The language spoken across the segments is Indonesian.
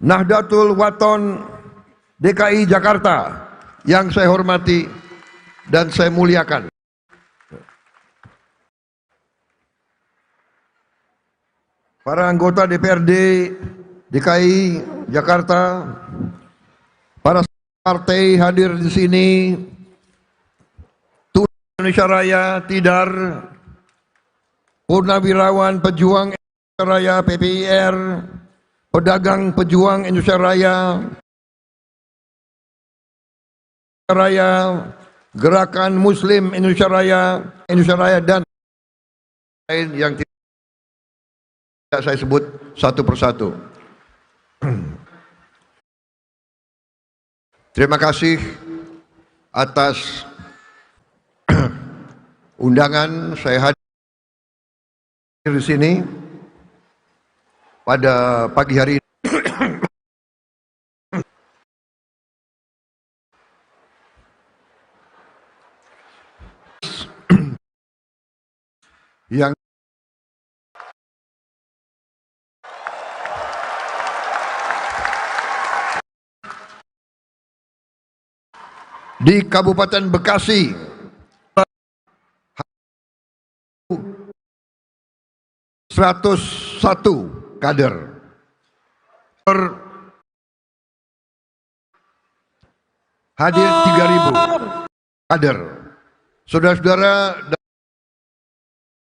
Nahdlatul Wathon DKI Jakarta yang saya hormati dan saya muliakan. Para anggota DPRD DKI Jakarta, para partai hadir di sini, Indonesia Raya, Tidar, Purnawirawan Pejuang Indonesia Raya PPIR, Pedagang Pejuang Indonesia Raya, Gerakan Muslim Indonesia Raya dan lain yang tidak saya sebut satu persatu. Terima kasih atas undangan saya hadir di sini pada pagi hari ini. Yang di Kabupaten Bekasi 101 kader, hadir 3.000 kader. Saudara-saudara,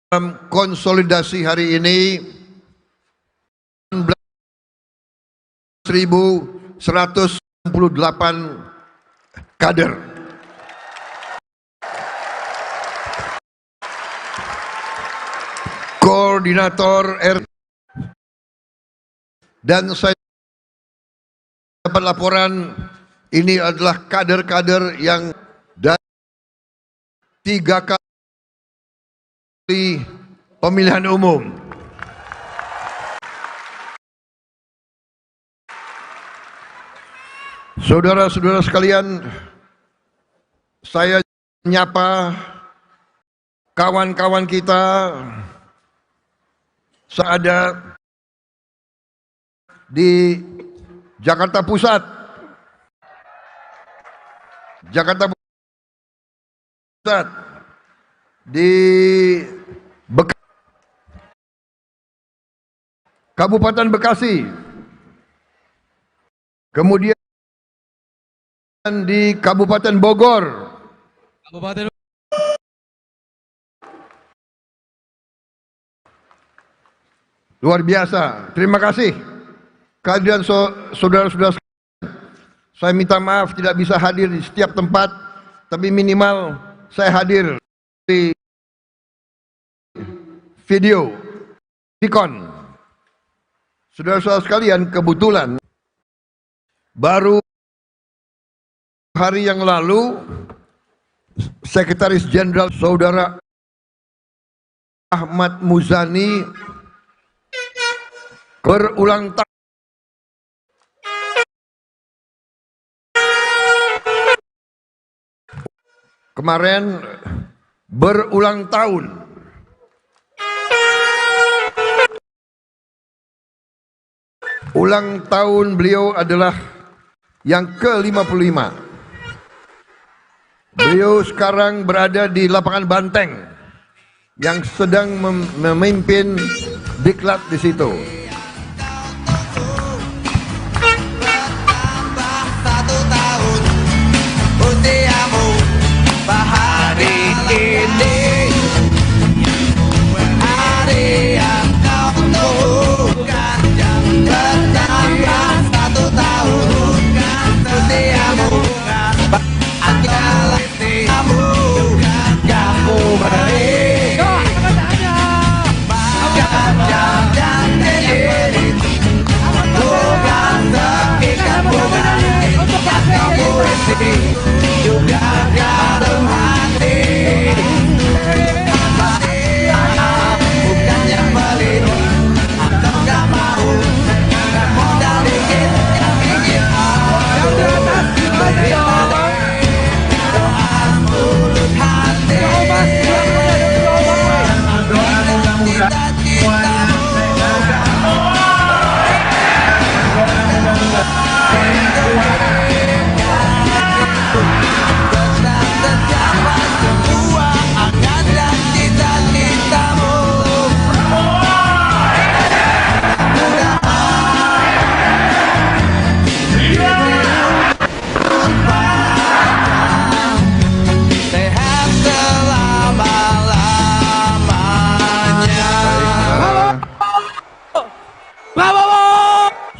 dalam konsolidasi hari ini 19.168 kader. Koordinator dan saya dapat laporan ini adalah kader-kader yang dari 3 kali pemilihan umum. Saudara-saudara sekalian, saya menyapa kawan-kawan kita seada di Jakarta Pusat, di Kabupaten Bekasi, kemudian di Kabupaten Bogor, luar biasa. Terima kasih kehadiran saudara-saudara. Saya minta maaf tidak bisa hadir di setiap tempat, tapi minimal saya hadir di video Vicon. Saudara-saudara sekalian, kebetulan baru hari yang lalu Sekretaris Jenderal Saudara Ahmad Muzani berulang tahun. Kemarin berulang tahun. Ulang tahun beliau adalah yang ke-55. Beliau sekarang berada di lapangan Banteng yang sedang memimpin diklat di situ.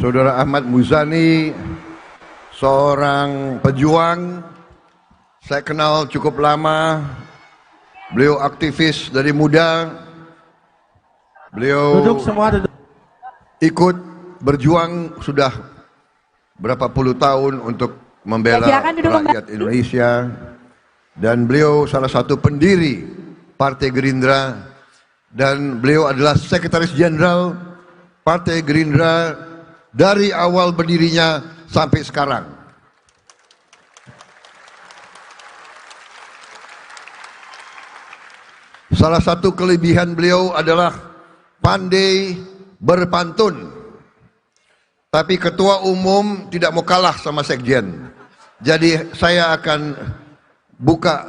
Saudara Ahmad Muzani, seorang pejuang, saya kenal cukup lama, beliau aktivis dari muda, beliau ikut berjuang sudah berapa puluh tahun untuk membela rakyat Indonesia, dan beliau salah satu pendiri Partai Gerindra, dan beliau adalah Sekretaris Jenderal Partai Gerindra dari awal berdirinya sampai sekarang. Salah satu kelebihan beliau adalah pandai berpantun. Tapi ketua umum tidak mau kalah sama sekjen. Jadi saya akan buka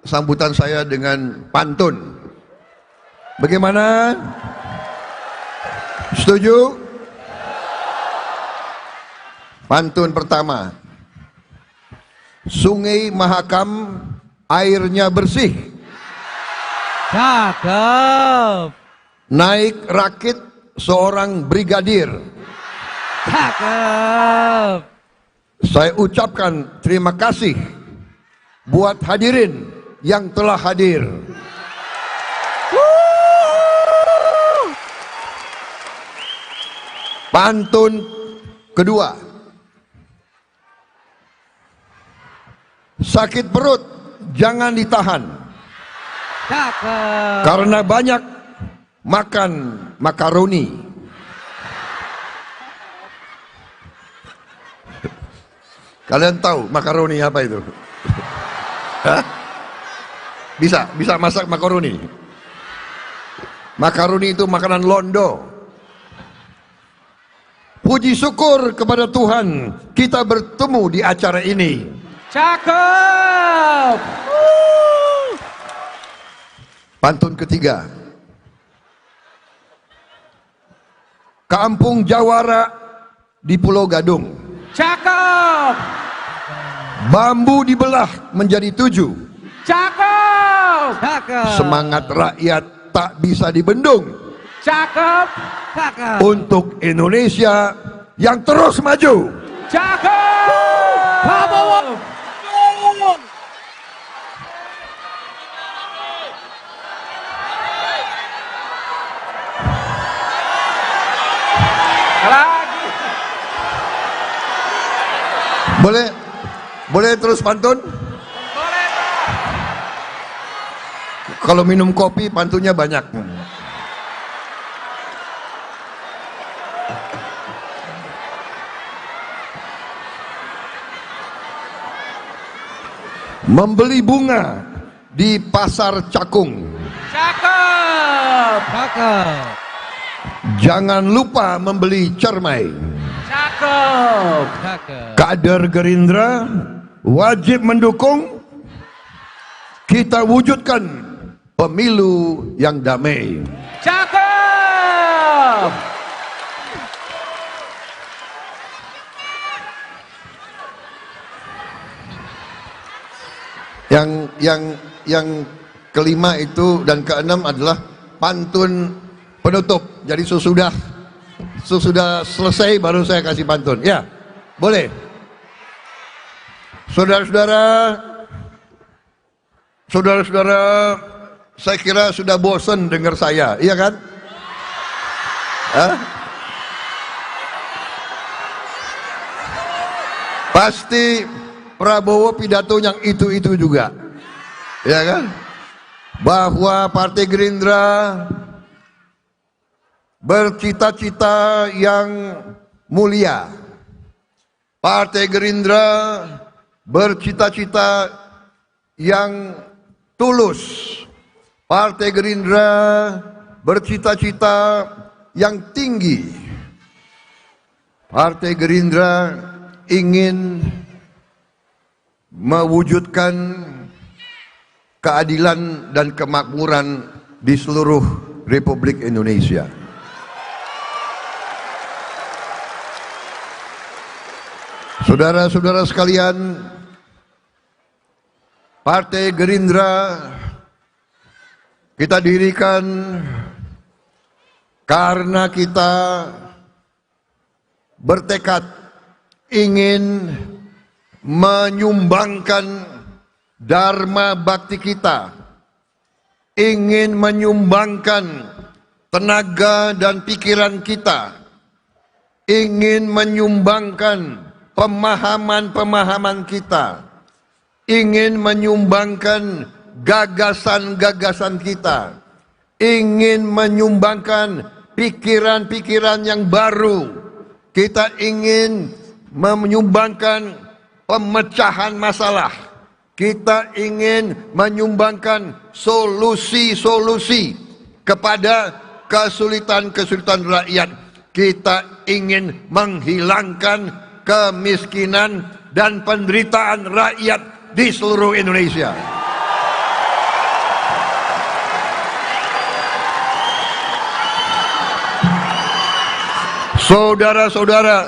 sambutan saya dengan pantun. Bagaimana? Setuju? Pantun pertama. Sungai Mahakam airnya bersih. Cakep. Naik rakit seorang brigadir. Cakep. Saya ucapkan terima kasih buat hadirin yang telah hadir. Pantun kedua. Sakit perut jangan ditahan. Cakep. Karena banyak makan makaroni. Kalian tahu makaroni apa itu? Hah? Bisa masak makaroni. Makaroni itu makanan Londo. Puji syukur kepada Tuhan kita bertemu di acara ini. Cakep. Pantun ketiga. Kampung Jawara di Pulau Gadung. Cakep. Bambu dibelah menjadi 7. Cakep. Cakep. Semangat rakyat tak bisa dibendung. Cakep. Cakep. Untuk Indonesia yang terus maju. Cakep. Prabowo. Lagi. Boleh terus pantun? Boleh. Kalau minum kopi pantunnya banyak. Membeli bunga di pasar Cakung. Cakep. Cakep. Jangan lupa membeli cermai. Cakep. Cakep. Kader Gerindra wajib mendukung kita wujudkan pemilu yang damai. Cakep. Yang kelima itu dan keenam adalah pantun penutup. Jadi sesudah selesai baru saya kasih pantun. Ya, boleh. Saudara-saudara, saya kira sudah bosan dengar saya, iya kan? Hah? Pasti Prabowo pidato yang itu juga, ya kan? Bahwa Partai Gerindra bercita-cita yang mulia. Partai Gerindra bercita-cita yang tulus. Partai Gerindra bercita-cita yang tinggi. Partai Gerindra ingin mewujudkan keadilan dan kemakmuran di seluruh Republik Indonesia. Saudara-saudara sekalian, Partai Gerindra kita dirikan karena kita bertekad ingin menyumbangkan dharma bakti kita, ingin menyumbangkan tenaga dan pikiran kita, ingin menyumbangkan pemahaman-pemahaman kita, ingin menyumbangkan gagasan-gagasan kita, ingin menyumbangkan pikiran-pikiran yang baru. Kita ingin menyumbangkan pemecahan masalah. Kita ingin menyumbangkan solusi-solusi kepada kesulitan-kesulitan rakyat. Kita ingin menghilangkan kemiskinan dan penderitaan rakyat di seluruh Indonesia. Saudara-saudara,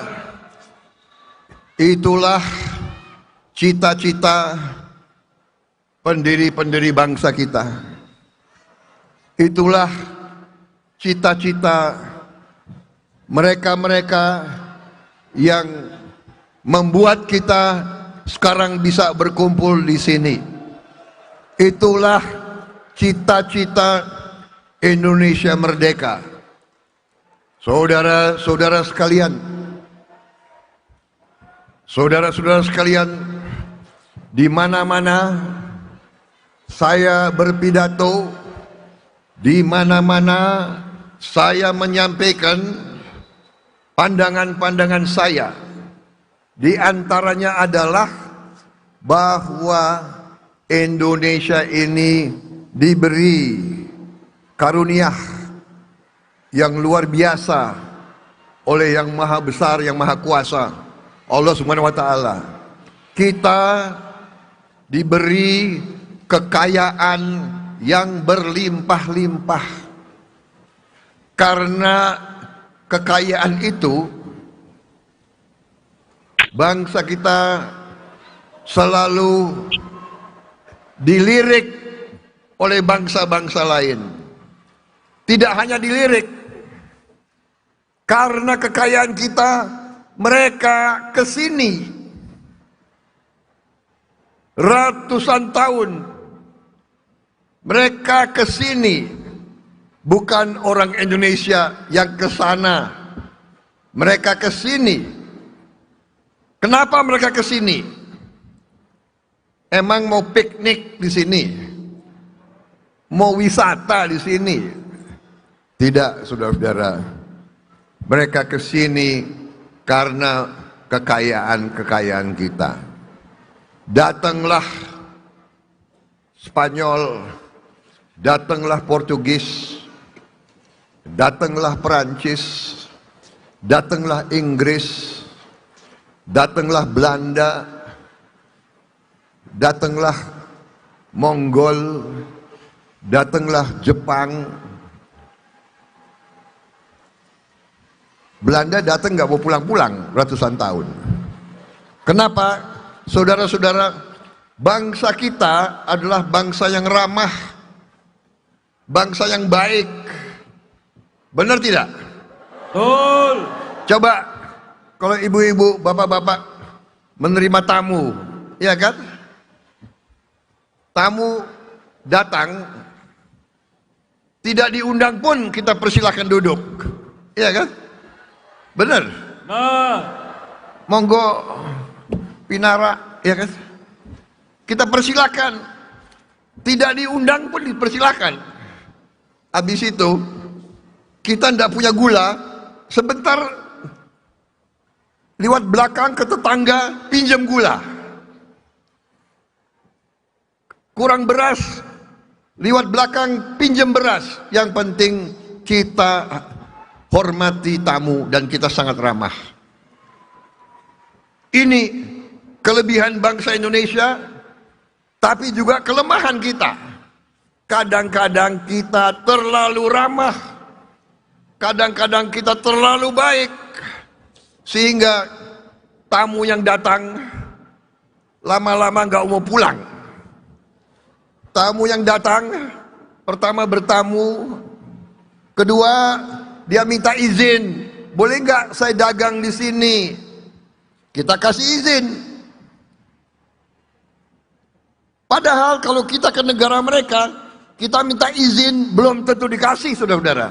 itulah cita-cita pendiri-pendiri bangsa kita. Itulah cita-cita mereka-mereka yang membuat kita sekarang bisa berkumpul di sini. Itulah cita-cita Indonesia merdeka. Saudara-saudara sekalian, saudara-saudara sekalian, di mana-mana saya berpidato, di mana-mana saya menyampaikan pandangan-pandangan saya. Di antaranya adalah bahwa Indonesia ini diberi karunia yang luar biasa oleh yang maha besar, yang maha kuasa, Allah Subhanahu wa ta'ala. Kita diberi kekayaan yang berlimpah-limpah. Karena kekayaan itu, bangsa kita selalu dilirik oleh bangsa-bangsa lain. Tidak hanya dilirik, karena kekayaan kita, mereka kesini ratusan tahun. Mereka kesini, bukan orang Indonesia yang kesana. Mereka kesini. Kenapa mereka kesini? Emang mau piknik di sini? Mau wisata di sini? Tidak, saudara-saudara. Mereka kesini karena kekayaan-kekayaan kita. Datanglah Spanyol, datanglah Portugis, datanglah Perancis, datanglah Inggris, datanglah Belanda, datanglah Mongol, datanglah Jepang. Belanda datang nggak mau pulang-pulang ratusan tahun. Kenapa? Saudara-saudara, bangsa kita adalah bangsa yang ramah, bangsa yang baik. Benar tidak? Betul. Coba kalau ibu-ibu, bapak-bapak menerima tamu, ya kan? Tamu datang, tidak diundang pun kita persilahkan duduk, ya kan? Benar? Nah. Monggo pinara, ya kan? Kita persilakan. Tidak diundang pun dipersilakan. Habis itu kita tidak punya gula, sebentar lewat belakang ke tetangga pinjam gula. Kurang beras, lewat belakang pinjam beras. Yang penting kita hormati tamu dan kita sangat ramah. Ini kelebihan bangsa Indonesia, tapi juga kelemahan kita. Kadang-kadang kita terlalu ramah, kadang-kadang kita terlalu baik, sehingga tamu yang datang lama-lama nggak mau pulang. Tamu yang datang, pertama bertamu, kedua dia minta izin boleh nggak saya dagang di sini? Kita kasih izin. Padahal kalau kita ke negara mereka, kita minta izin belum tentu dikasih, saudara-saudara.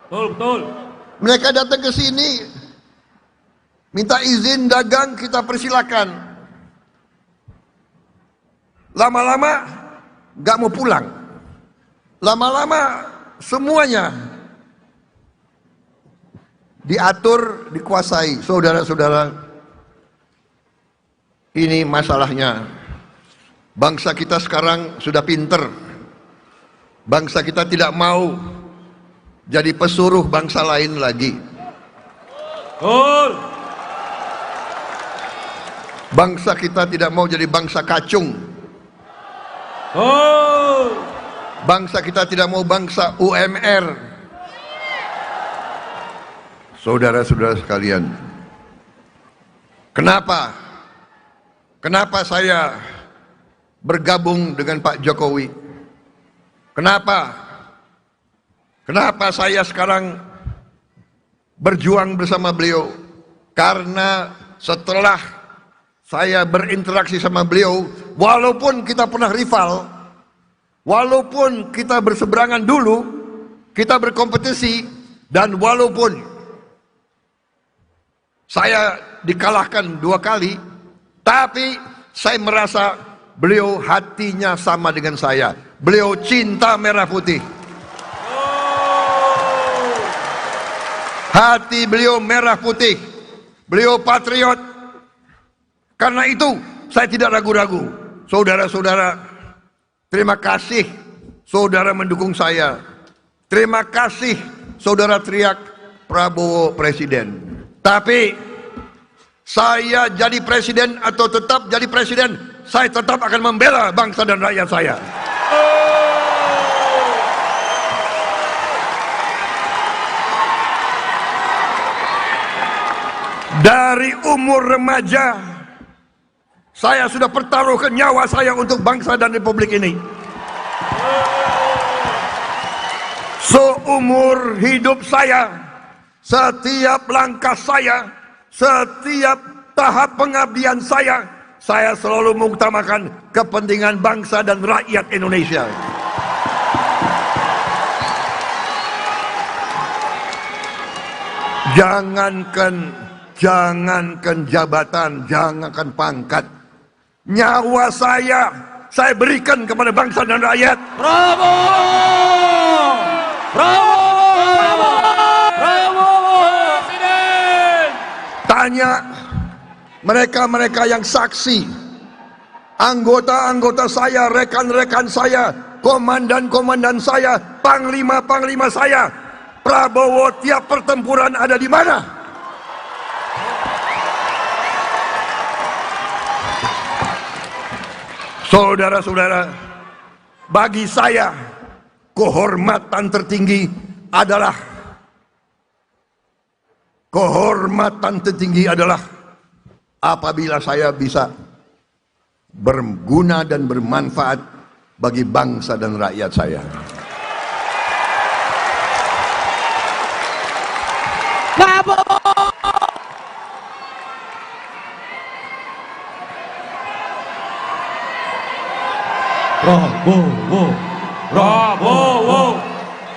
Betul, betul. Mereka datang ke sini, minta izin dagang, kita persilakan. Lama-lama nggak mau pulang. Lama-lama semuanya diatur, dikuasai. Saudara-saudara, ini masalahnya. Bangsa kita sekarang sudah pinter. Bangsa kita tidak mau jadi pesuruh bangsa lain lagi. Betul. Bangsa kita tidak mau jadi bangsa kacung. Betul. Bangsa kita tidak mau bangsa UMR. Saudara-saudara sekalian, kenapa saya bergabung dengan Pak Jokowi? Kenapa saya sekarang berjuang bersama beliau? Karena setelah saya berinteraksi sama beliau, walaupun kita pernah rival, walaupun kita berseberangan dulu, kita berkompetisi, dan walaupun saya dikalahkan 2 kali, tapi saya merasa beliau hatinya sama dengan saya. Beliau cinta merah putih. Hati beliau merah putih. Beliau patriot. Karena itu saya tidak ragu-ragu. Saudara-saudara, terima kasih saudara mendukung saya. Terima kasih saudara teriak Prabowo presiden. Tapi saya jadi presiden atau tetap jadi presiden, saya tetap akan membela bangsa dan rakyat saya. Dari umur remaja, saya sudah pertaruhkan nyawa saya untuk bangsa dan republik ini. Seumur hidup saya, setiap langkah saya, setiap tahap pengabdian saya selalu mengutamakan kepentingan bangsa dan rakyat Indonesia. Jangankan jabatan, jangankan pangkat, nyawa saya berikan kepada bangsa dan rakyat. Bravo! Bravo! Bravo! Presiden! Tanya mereka-mereka yang saksi, anggota-anggota saya, rekan-rekan saya, komandan-komandan saya, panglima-panglima saya, Prabowo tiap pertempuran ada di mana? Saudara-saudara, bagi saya kehormatan tertinggi adalah apabila saya bisa berguna dan bermanfaat bagi bangsa dan rakyat saya. Prabowo! Prabowo! Prabowo!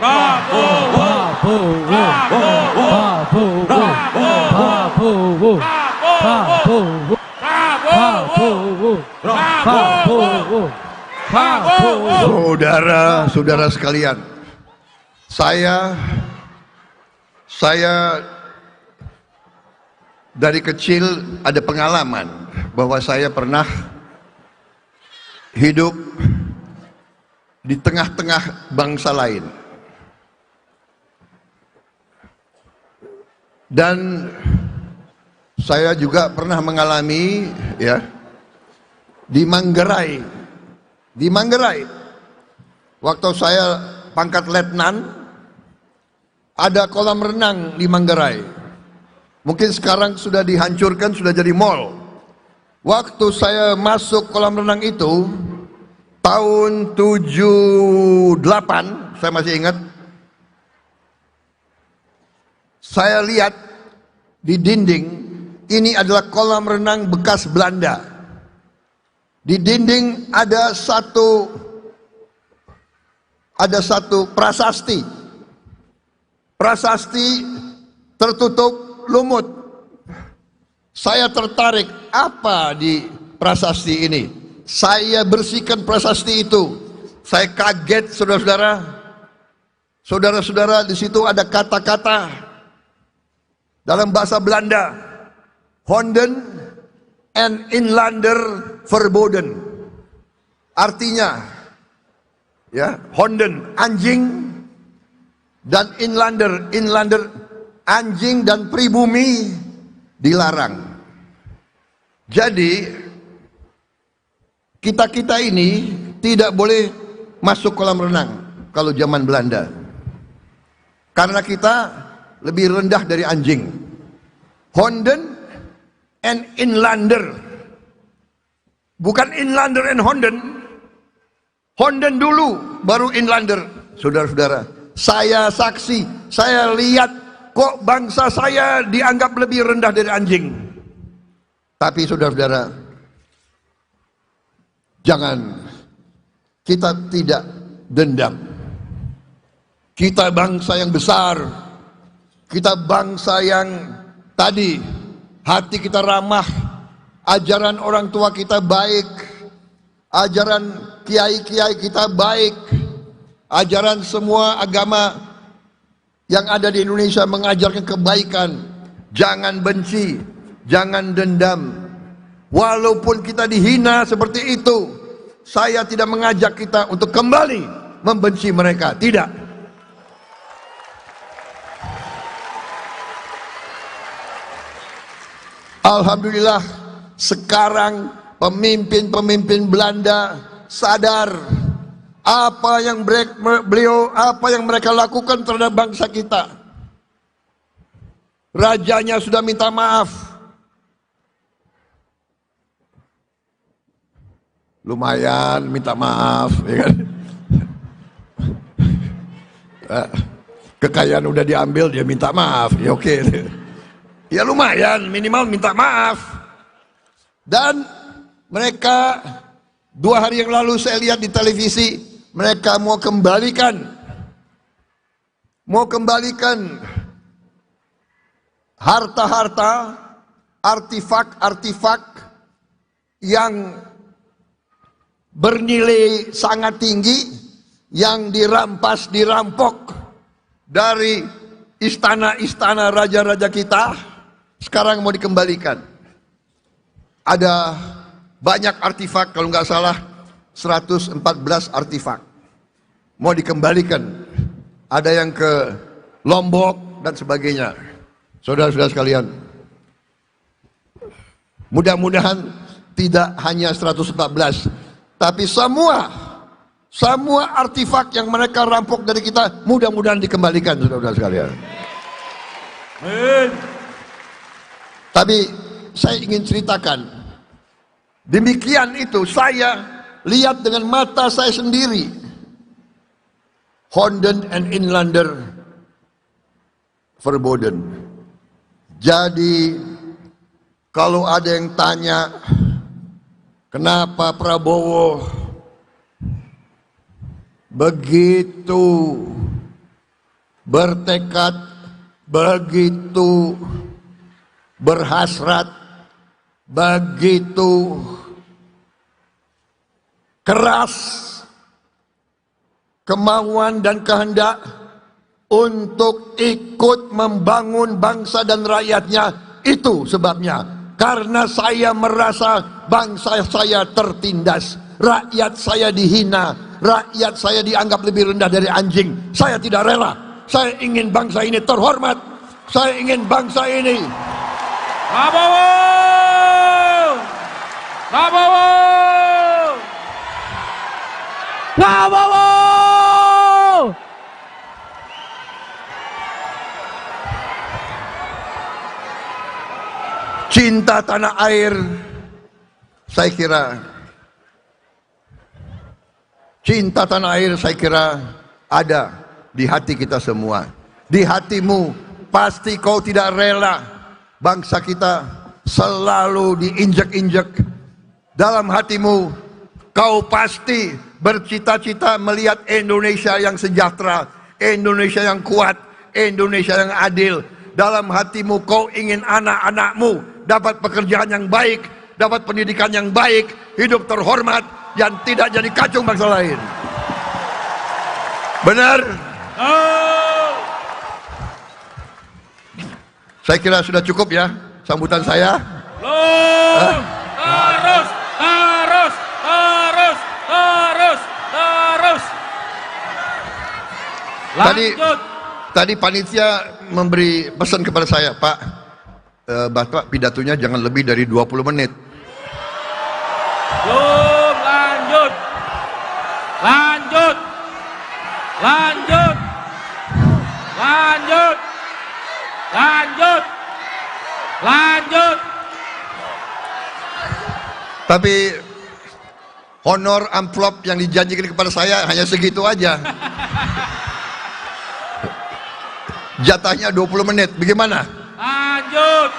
Prabowo! Prabowo! Saudara-saudara sekalian, saya dari kecil ada pengalaman bahwa saya pernah hidup di tengah-tengah bangsa lain. Dan saya juga pernah mengalami di Manggarai. Waktu saya pangkat letnan, ada kolam renang di Manggarai. Mungkin sekarang sudah dihancurkan, sudah jadi mall. Waktu saya masuk kolam renang itu tahun 78, saya masih ingat, Saya lihat di dinding, ini adalah kolam renang bekas Belanda. Di dinding ada satu prasasti. Prasasti tertutup lumut. Saya tertarik, apa di prasasti ini? Saya bersihkan prasasti itu. Saya kaget, saudara-saudara. Saudara-saudara, di situ ada kata-kata dalam bahasa Belanda, Honden en inlander verboden. Artinya, ya, Honden anjing dan inlander anjing dan pribumi dilarang. Jadi kita ini tidak boleh masuk kolam renang kalau zaman Belanda, karena kita lebih rendah dari anjing. Honden and inlander, bukan inlander and Honden. Honden dulu baru inlander. Saudara-saudara, saya saksi, saya lihat kok bangsa saya dianggap lebih rendah dari anjing. Tapi saudara-saudara, jangan, kita tidak dendam. Kita bangsa yang besar. Kita bangsa yang tadi hati kita ramah, ajaran orang tua kita baik, ajaran kiai-kiai kita baik, ajaran semua agama yang ada di Indonesia mengajarkan kebaikan. Jangan benci, jangan dendam. Walaupun kita dihina seperti itu, saya tidak mengajak kita untuk kembali membenci mereka, tidak. Alhamdulillah, sekarang pemimpin-pemimpin Belanda sadar apa yang mereka lakukan terhadap bangsa kita. Rajanya sudah minta maaf. Lumayan minta maaf, ya kan? Kekayaan udah diambil, dia minta maaf, ya oke. Ya lumayan, minimal minta maaf. Dan mereka 2 hari yang lalu saya lihat di televisi, mereka mau kembalikan harta-harta, artifak-artifak yang bernilai sangat tinggi, yang dirampok dari istana-istana raja-raja kita. Sekarang mau dikembalikan. Ada banyak artifak, kalau nggak salah 114 artifak mau dikembalikan. Ada yang ke Lombok dan sebagainya. Saudara-saudara sekalian, mudah-mudahan tidak hanya 114, tapi semua artifak yang mereka rampok dari kita mudah-mudahan dikembalikan, saudara-saudara sekalian. Amin. Tapi saya ingin ceritakan, demikian itu saya lihat dengan mata saya sendiri. Honden and inlander verboden. Jadi kalau ada yang tanya, kenapa Prabowo begitu bertekad, begitu berhasrat, begitu keras kemauan dan kehendak untuk ikut membangun bangsa dan rakyatnya. Itu sebabnya, karena saya merasa bangsa saya tertindas, rakyat saya dihina, rakyat saya dianggap lebih rendah dari anjing. Saya tidak rela. Saya ingin bangsa ini terhormat. Saya ingin bangsa ini Prabowo! Prabowo! Prabowo! cinta tanah air. Saya kira cinta tanah air, saya kira ada di hati kita semua. Di hatimu pasti kau tidak rela bangsa kita selalu diinjak-injak. Dalam hatimu kau pasti bercita-cita melihat Indonesia yang sejahtera, Indonesia yang kuat, Indonesia yang adil. Dalam hatimu kau ingin anak-anakmu dapat pekerjaan yang baik, dapat pendidikan yang baik, hidup terhormat, yang tidak jadi kacung bangsa lain. Benar? Saya kira sudah cukup ya sambutan saya. Terus. Tadi panitia memberi pesan kepada saya, Pak, Bapak pidatonya jangan lebih dari 20 menit. Belum, lanjut. Tapi honor amplop yang dijanjikan kepada saya hanya segitu aja. Jatahnya 20 menit, bagaimana? Lanjut.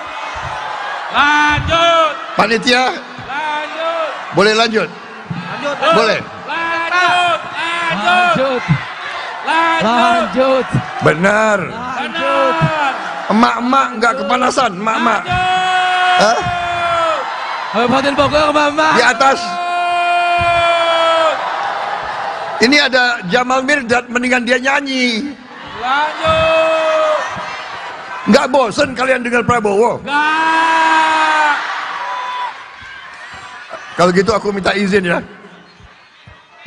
Panitia? Lanjut. Boleh lanjut? Boleh? Lanjut. Benar. Lanjut. Emak-emak nggak kepanasan, emak-emak. Hah? Kabupaten Bogor, Mama. Di atas. Ini ada Jamal Mirdad, mendingan dia nyanyi. Lanjut. Nggak bosen kalian dengar Prabowo? Enggak. Kalau gitu aku minta izin ya.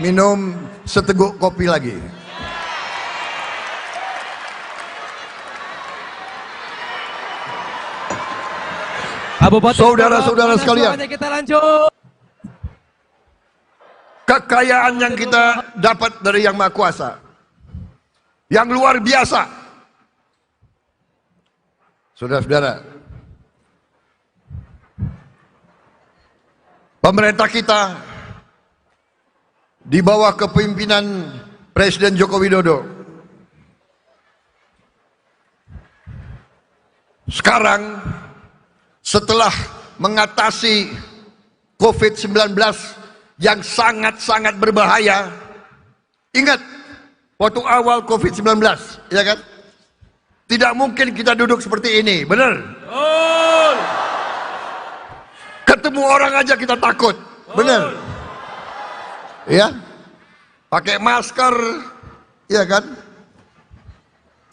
Minum seteguk kopi lagi. Saudara-saudara sekalian, kita lanjut. kekayaan yang kita dapat dari Yang Maha Kuasa, yang luar biasa. Saudara-saudara, pemerintah kita di bawah kepemimpinan Presiden Joko Widodo sekarang, setelah mengatasi COVID-19 yang sangat-sangat berbahaya. Ingat, waktu awal COVID-19, ya kan? Tidak mungkin kita duduk seperti ini, benar? Betul. Ketemu orang aja kita takut, benar? Ya, pakai masker, ya kan?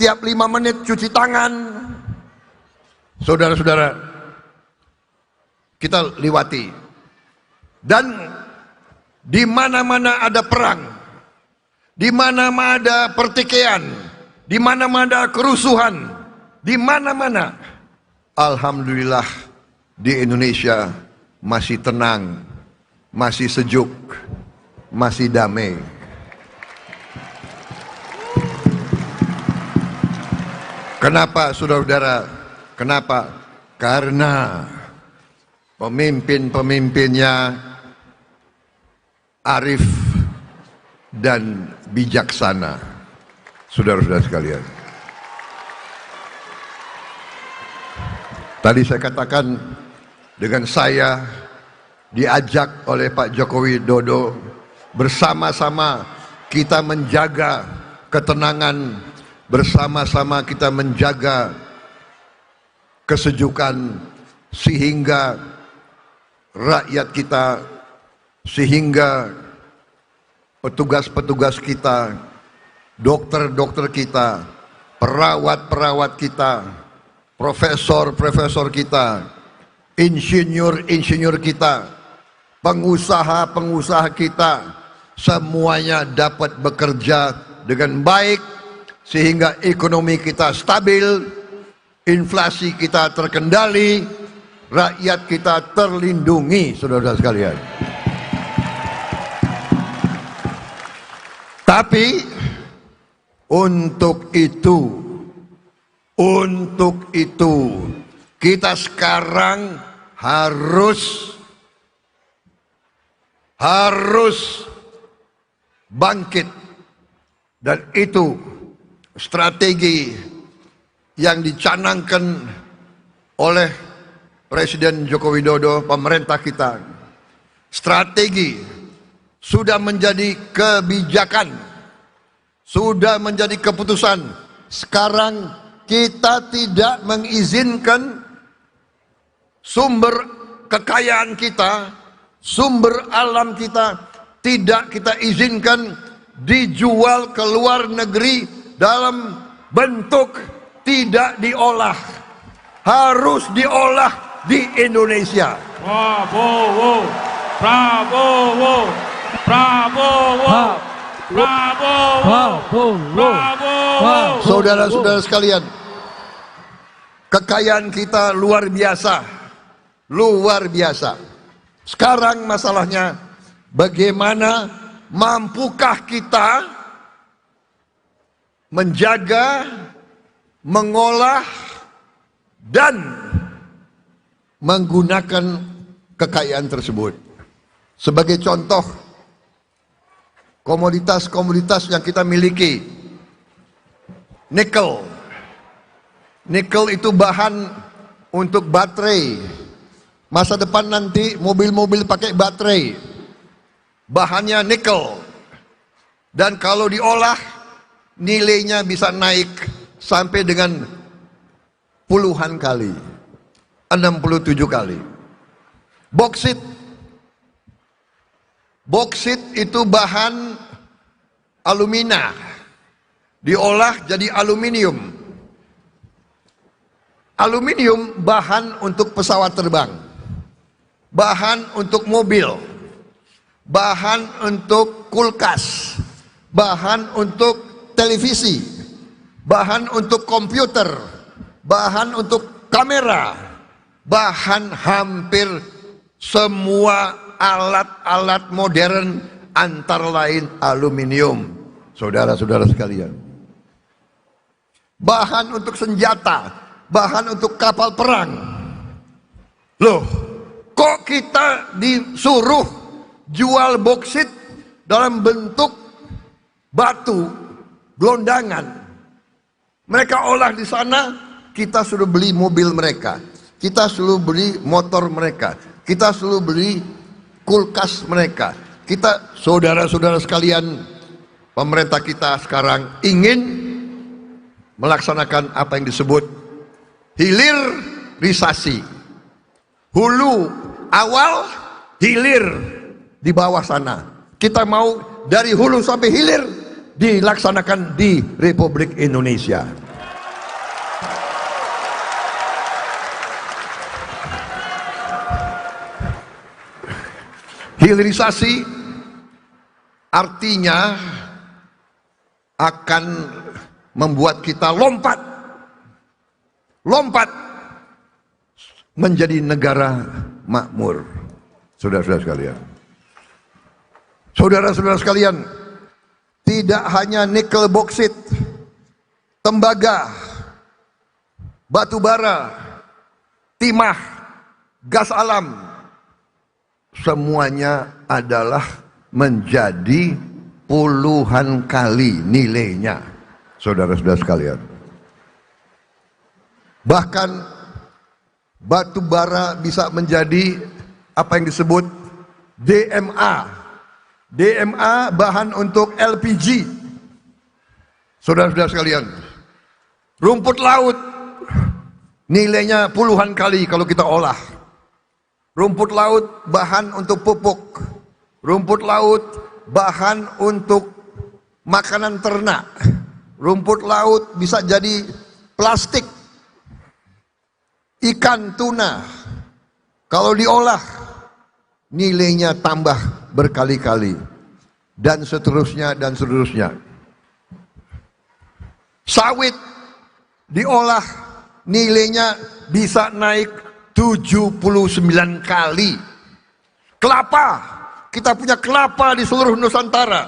Tiap 5 menit cuci tangan. Saudara-saudara, kita lewati. Dan di mana-mana ada perang, di mana-mana ada pertikaian, di mana-mana ada kerusuhan, di mana-mana, alhamdulillah di Indonesia masih tenang, masih sejuk, masih damai. Kenapa, saudara-saudara? Kenapa? Karena pemimpin-pemimpinnya arif dan bijaksana. Saudara-saudara sekalian, tadi saya katakan, dengan saya diajak oleh Pak Joko Widodo, bersama-sama kita menjaga ketenangan, bersama-sama kita menjaga kesejukan, sehingga rakyat kita, sehingga petugas-petugas kita, dokter-dokter kita, perawat-perawat kita, profesor-profesor kita, insinyur-insinyur kita, pengusaha-pengusaha kita, semuanya dapat bekerja dengan baik sehingga ekonomi kita stabil, inflasi kita terkendali, rakyat kita terlindungi, saudara-saudara sekalian. Tapi untuk itu kita sekarang harus bangkit, dan itu strategi yang dicanangkan oleh Presiden Joko Widodo, pemerintah kita, strategi sudah menjadi kebijakan, sudah menjadi keputusan. Sekarang kita tidak mengizinkan sumber kekayaan kita, sumber alam kita, tidak kita izinkan dijual ke luar negeri dalam bentuk tidak diolah. Harus diolah di Indonesia. Prabowo, Prabowo, Prabowo, Prabowo, Prabowo. Saudara-saudara sekalian, kekayaan kita luar biasa, luar biasa. Sekarang masalahnya, bagaimana mampukah kita menjaga, mengolah, dan menggunakan kekayaan tersebut. Sebagai contoh, komoditas-komoditas yang kita miliki, nikel. Nikel itu bahan untuk baterai. Masa depan nanti mobil-mobil pakai baterai, bahannya nikel. Dan kalau diolah, nilainya bisa naik sampai dengan puluhan kali, 67 kali. Boksit. Boksit itu bahan alumina, diolah jadi aluminium. Aluminium bahan untuk pesawat terbang, bahan untuk mobil, bahan untuk kulkas, bahan untuk televisi, bahan untuk komputer, bahan untuk kamera, bahan hampir semua alat-alat modern, antara lain aluminium. Saudara-saudara sekalian, bahan untuk senjata, bahan untuk kapal perang. Loh, kok kita disuruh jual boksit dalam bentuk batu gelondangan? Mereka olah di sana, kita suruh beli mobil mereka, kita suruh beli motor mereka, kita suruh beli kulkas mereka. Kita, saudara-saudara sekalian, pemerintah kita sekarang ingin melaksanakan apa yang disebut hilirisasi. Hulu awal, hilir di bawah sana. Kita mau dari hulu sampai hilir dilaksanakan di Republik Indonesia. Hilirisasi artinya akan membuat kita lompat menjadi negara makmur. Saudara-saudara sekalian, saudara-saudara sekalian, tidak hanya nikel, boksit, tembaga, batu bara, timah, gas alam, semuanya adalah menjadi puluhan kali nilainya, saudara-saudara sekalian. Bahkan batu bara bisa menjadi apa yang disebut DMA. DMA bahan untuk LPG. Saudara-saudara sekalian, rumput laut nilainya puluhan kali kalau kita olah. Rumput laut bahan untuk pupuk. Rumput laut bahan untuk makanan ternak. Rumput laut bisa jadi plastik. Ikan tuna, kalau diolah nilainya tambah berkali-kali, dan seterusnya dan seterusnya. Sawit diolah nilainya bisa naik 79 kali. Kelapa, kita punya kelapa di seluruh Nusantara.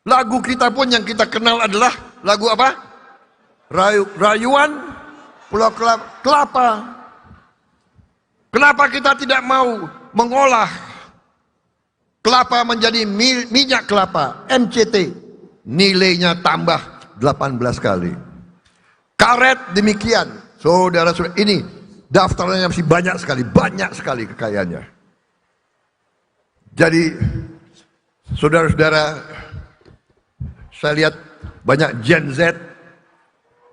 Lagu kita pun yang kita kenal adalah lagu apa? Rayuan Pulau Kelapa. Kenapa kita tidak mau mengolah kelapa menjadi minyak kelapa, MCT? Nilainya tambah 18 kali. Karet demikian. Saudara-saudara, ini daftarnya masih banyak sekali kekayaannya. Jadi, saudara-saudara, saya lihat banyak Gen Z,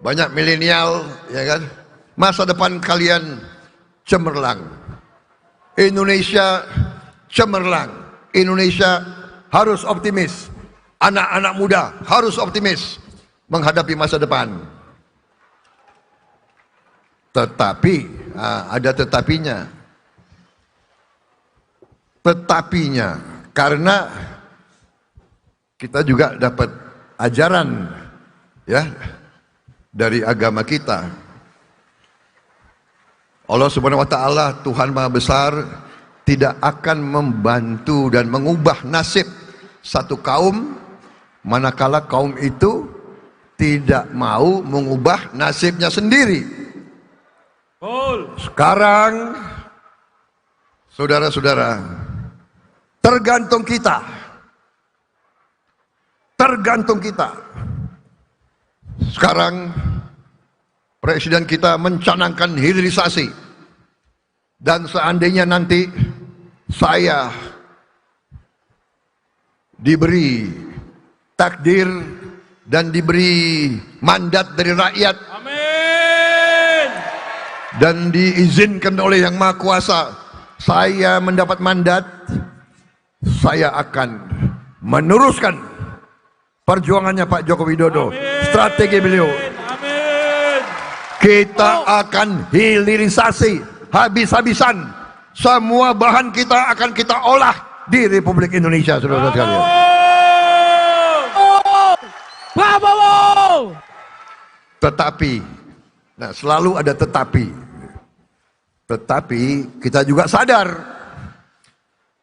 banyak milenial, ya kan? Masa depan kalian cemerlang. Indonesia cemerlang. Indonesia harus optimis. Anak-anak muda harus optimis menghadapi masa depan. Tetapi, ada tetapinya. Tetapinya, karena kita juga dapat ajaran ya dari agama kita. Allah Subhanahu wa taala, Tuhan Maha Besar, tidak akan membantu dan mengubah nasib satu kaum manakala kaum itu tidak mau mengubah nasibnya sendiri. Sekarang, saudara-saudara, tergantung kita. Tergantung kita. Sekarang Presiden kita mencanangkan hilirisasi. Dan seandainya nanti saya diberi takdir dan diberi mandat dari rakyat, Amin, dan diizinkan oleh Yang Maha Kuasa, saya mendapat mandat, saya akan meneruskan perjuangannya Pak Joko Widodo. Amin. Strategi beliau. Amin. Kita akan hilirisasi habis-habisan. Semua bahan kita akan kita olah di Republik Indonesia, saudara sekalian. Prabowo. Tetapi, nah selalu ada tetapi. Tetapi kita juga sadar,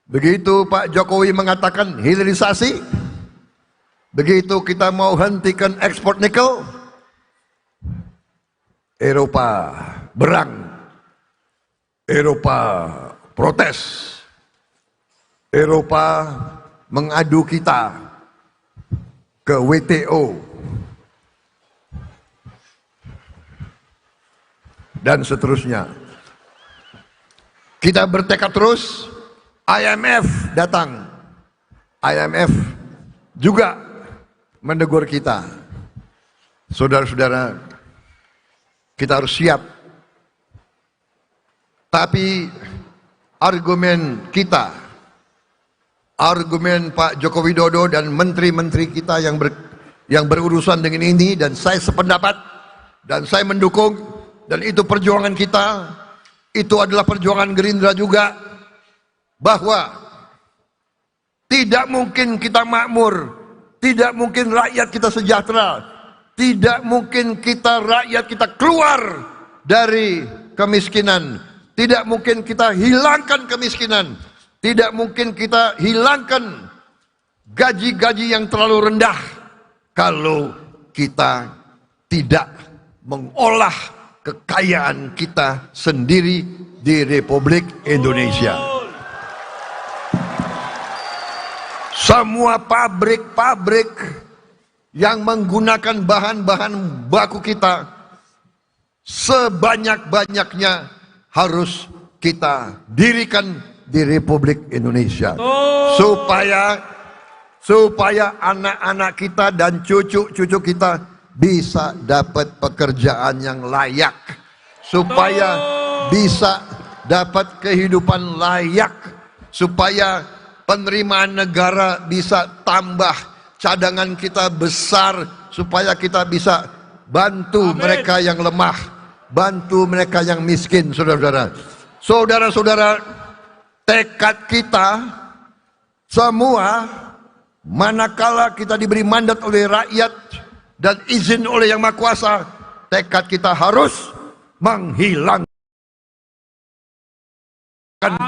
begitu Pak Jokowi mengatakan hilirisasi, begitu kita mau hentikan ekspor nikel, Eropa berang, Eropa protes, Eropa mengadu kita ke WTO dan seterusnya. Kita bertekad terus. IMF datang, IMF juga menegur kita. Saudara-saudara, kita harus siap. Tapi argumen kita, argumen Pak Joko Widodo dan menteri-menteri kita yang berurusan dengan ini, dan saya sependapat dan saya mendukung, dan itu perjuangan kita, itu adalah perjuangan Gerindra juga, bahwa tidak mungkin kita makmur, tidak mungkin rakyat kita sejahtera, tidak mungkin rakyat kita keluar dari kemiskinan, tidak mungkin kita hilangkan kemiskinan, tidak mungkin kita hilangkan gaji-gaji yang terlalu rendah kalau kita tidak mengolah kekayaan kita sendiri di Republik Indonesia. Semua pabrik-pabrik yang menggunakan bahan-bahan baku kita, sebanyak-banyaknya harus kita dirikan di Republik Indonesia. Supaya anak-anak kita dan cucu-cucu kita bisa dapat pekerjaan yang layak, supaya bisa dapat kehidupan layak, supaya penerimaan negara bisa tambah, cadangan kita besar, supaya kita bisa bantu mereka yang lemah, bantu mereka yang miskin. Saudara-saudara, tekad kita semua, manakala kita diberi mandat oleh rakyat dan izin oleh Yang Maha Kuasa, tekad kita harus menghilangkan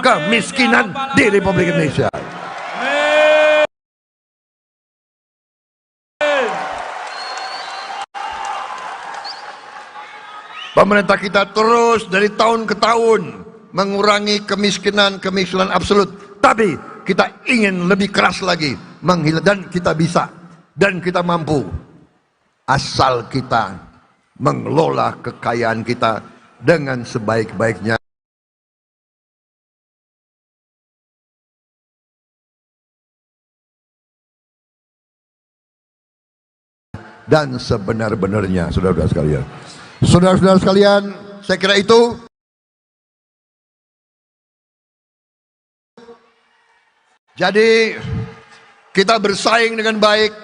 kemiskinan di Republik Indonesia. Pemerintah kita terus dari tahun ke tahun mengurangi kemiskinan absolut. Tapi kita ingin lebih keras lagi menghilangkan, dan kita bisa dan kita mampu. Asal kita mengelola kekayaan kita dengan sebaik-baiknya dan sebenar-benarnya, saudara-saudara sekalian. Saudara-saudara sekalian, saya kira itu. Jadi kita bersaing dengan baik.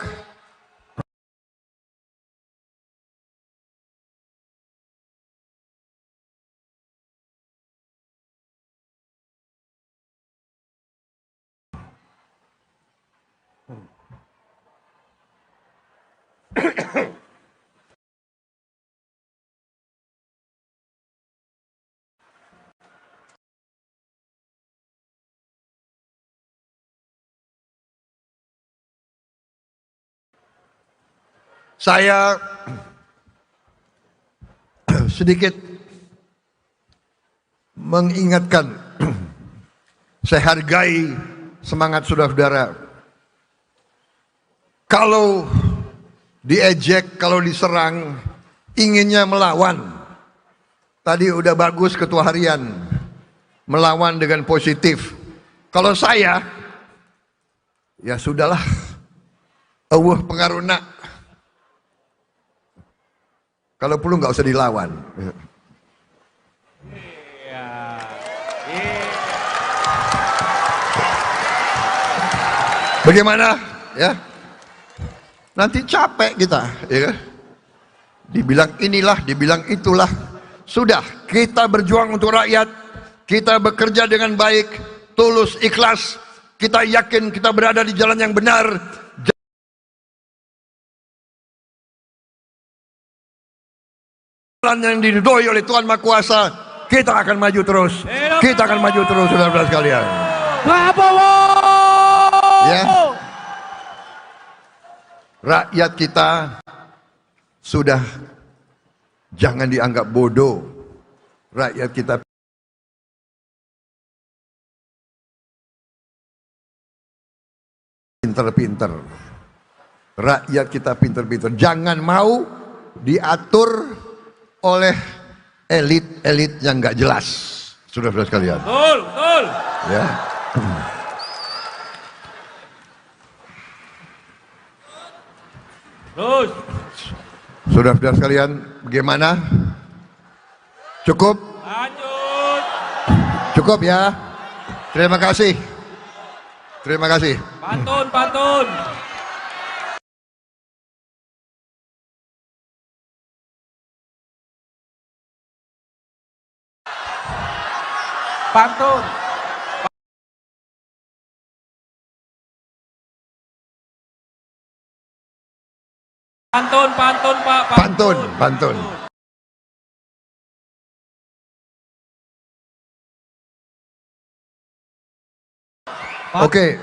Saya sedikit mengingatkan, saya hargai semangat saudara-saudara. Kalau diejek, kalau diserang, inginnya melawan. Tadi udah bagus ketua harian, melawan dengan positif. Kalau saya, ya sudahlah, Allah pengaruna. Kalau perlu nggak usah dilawan. Bagaimana? Ya, nanti capek kita, ya kan? Dibilang inilah, dibilang itulah. Sudah, kita berjuang untuk rakyat. Kita bekerja dengan baik, tulus, ikhlas. Kita yakin kita berada di jalan yang benar. Jalan yang diridhoi oleh Tuhan Maha Kuasa. Kita akan maju terus. Kita akan maju terus, saudara-saudara sekalian. Prabowo. Ya. Rakyat kita sudah jangan dianggap bodoh. Rakyat kita pinter-pinter. Rakyat kita pinter-pinter. Jangan mau diatur oleh elit-elit yang nggak jelas, saudara-saudara sekalian. Betul, betul. Ya. Terus. Saudara-saudara sekalian, bagaimana? Cukup? Lanjut. Cukup ya. Terima kasih. Terima kasih. Pantun, pantun. Pantun. Pantun, pantun, Pak. Pantun, pantun. Oke,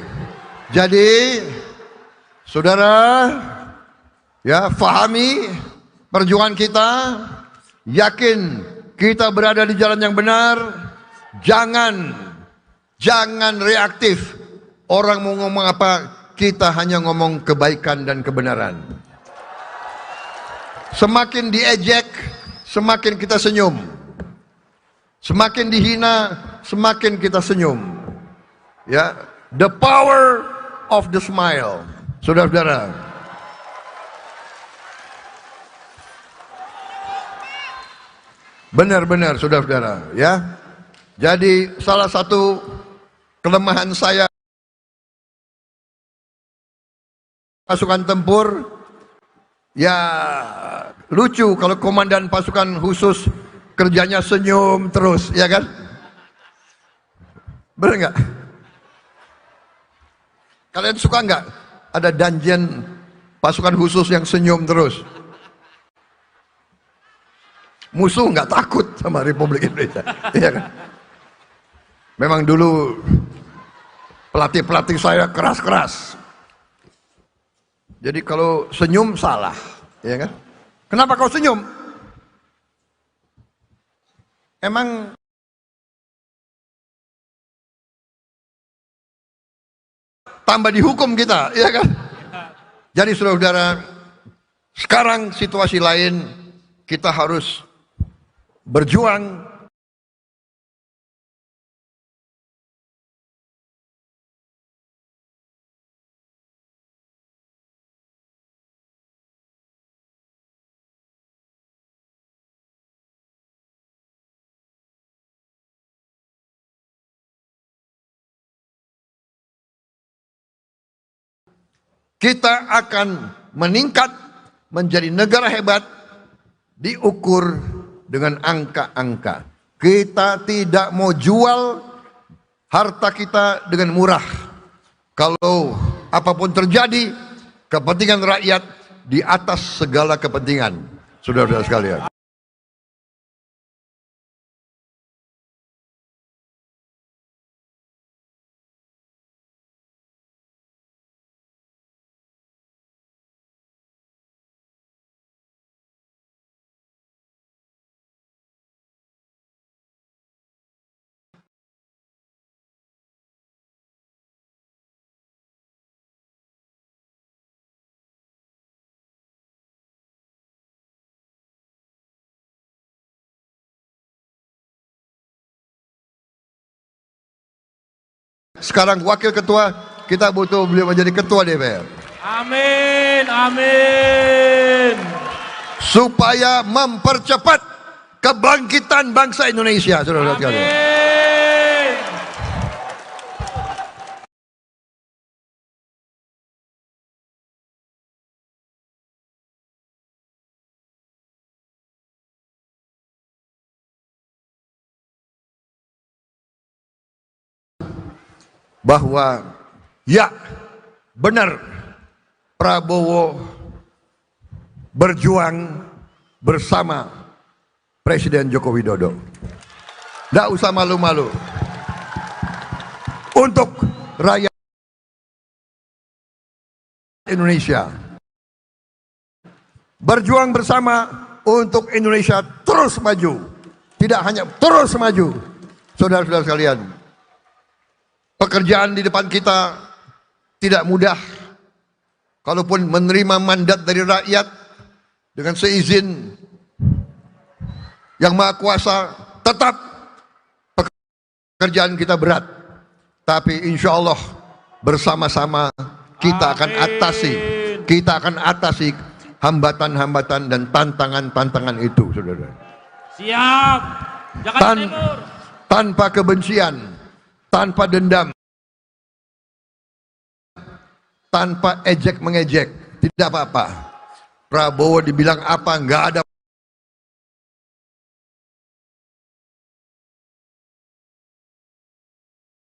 jadi saudara, ya fahami perjuangan kita, yakin kita berada di jalan yang benar, jangan reaktif. Orang mau ngomong apa, kita hanya ngomong kebaikan dan kebenaran. Semakin diejek, semakin kita senyum. Semakin dihina, semakin kita senyum. Ya, the power of the smile. Saudara-saudara. Benar-benar saudara-saudara, ya. Jadi salah satu kelemahan saya pasukan tempur, ya lucu kalau komandan pasukan khusus kerjanya senyum terus, ya kan? Benar nggak? Kalian suka nggak ada danjen pasukan khusus yang senyum terus? Musuh nggak takut sama Republik Indonesia, ya kan? Memang dulu pelatih-pelatih saya keras-keras. Jadi kalau senyum salah, ya kan? Kenapa kau senyum? Emang tambah dihukum kita, ya kan? Jadi saudara-saudara, sekarang situasi lain, kita harus berjuang kita akan meningkat menjadi negara hebat diukur dengan angka-angka. Kita tidak mau jual harta kita dengan murah. Kalau apapun terjadi, kepentingan rakyat di atas segala kepentingan. Saudara-saudara sekalian. Sekarang wakil ketua, kita butuh beliau menjadi ketua DPR. Amin, amin. Supaya mempercepat kebangkitan bangsa Indonesia, saudara-saudara sekalian. Amin. Bahwa ya benar Prabowo berjuang bersama Presiden Joko Widodo. Tidak usah malu-malu untuk rakyat Indonesia. Berjuang bersama untuk Indonesia terus maju. Tidak hanya terus maju, saudara-saudara sekalian. Pekerjaan di depan kita tidak mudah. Kalaupun menerima mandat dari rakyat dengan seizin yang Maha Kuasa, tetap pekerjaan kita berat. Tapi insya Allah bersama-sama kita akan atasi hambatan-hambatan dan tantangan-tantangan itu, saudara. Siap. Jakarta Timur. Tanpa kebencian, tanpa dendam, tanpa ejek mengejek, tidak apa-apa. Prabowo dibilang apa, nggak ada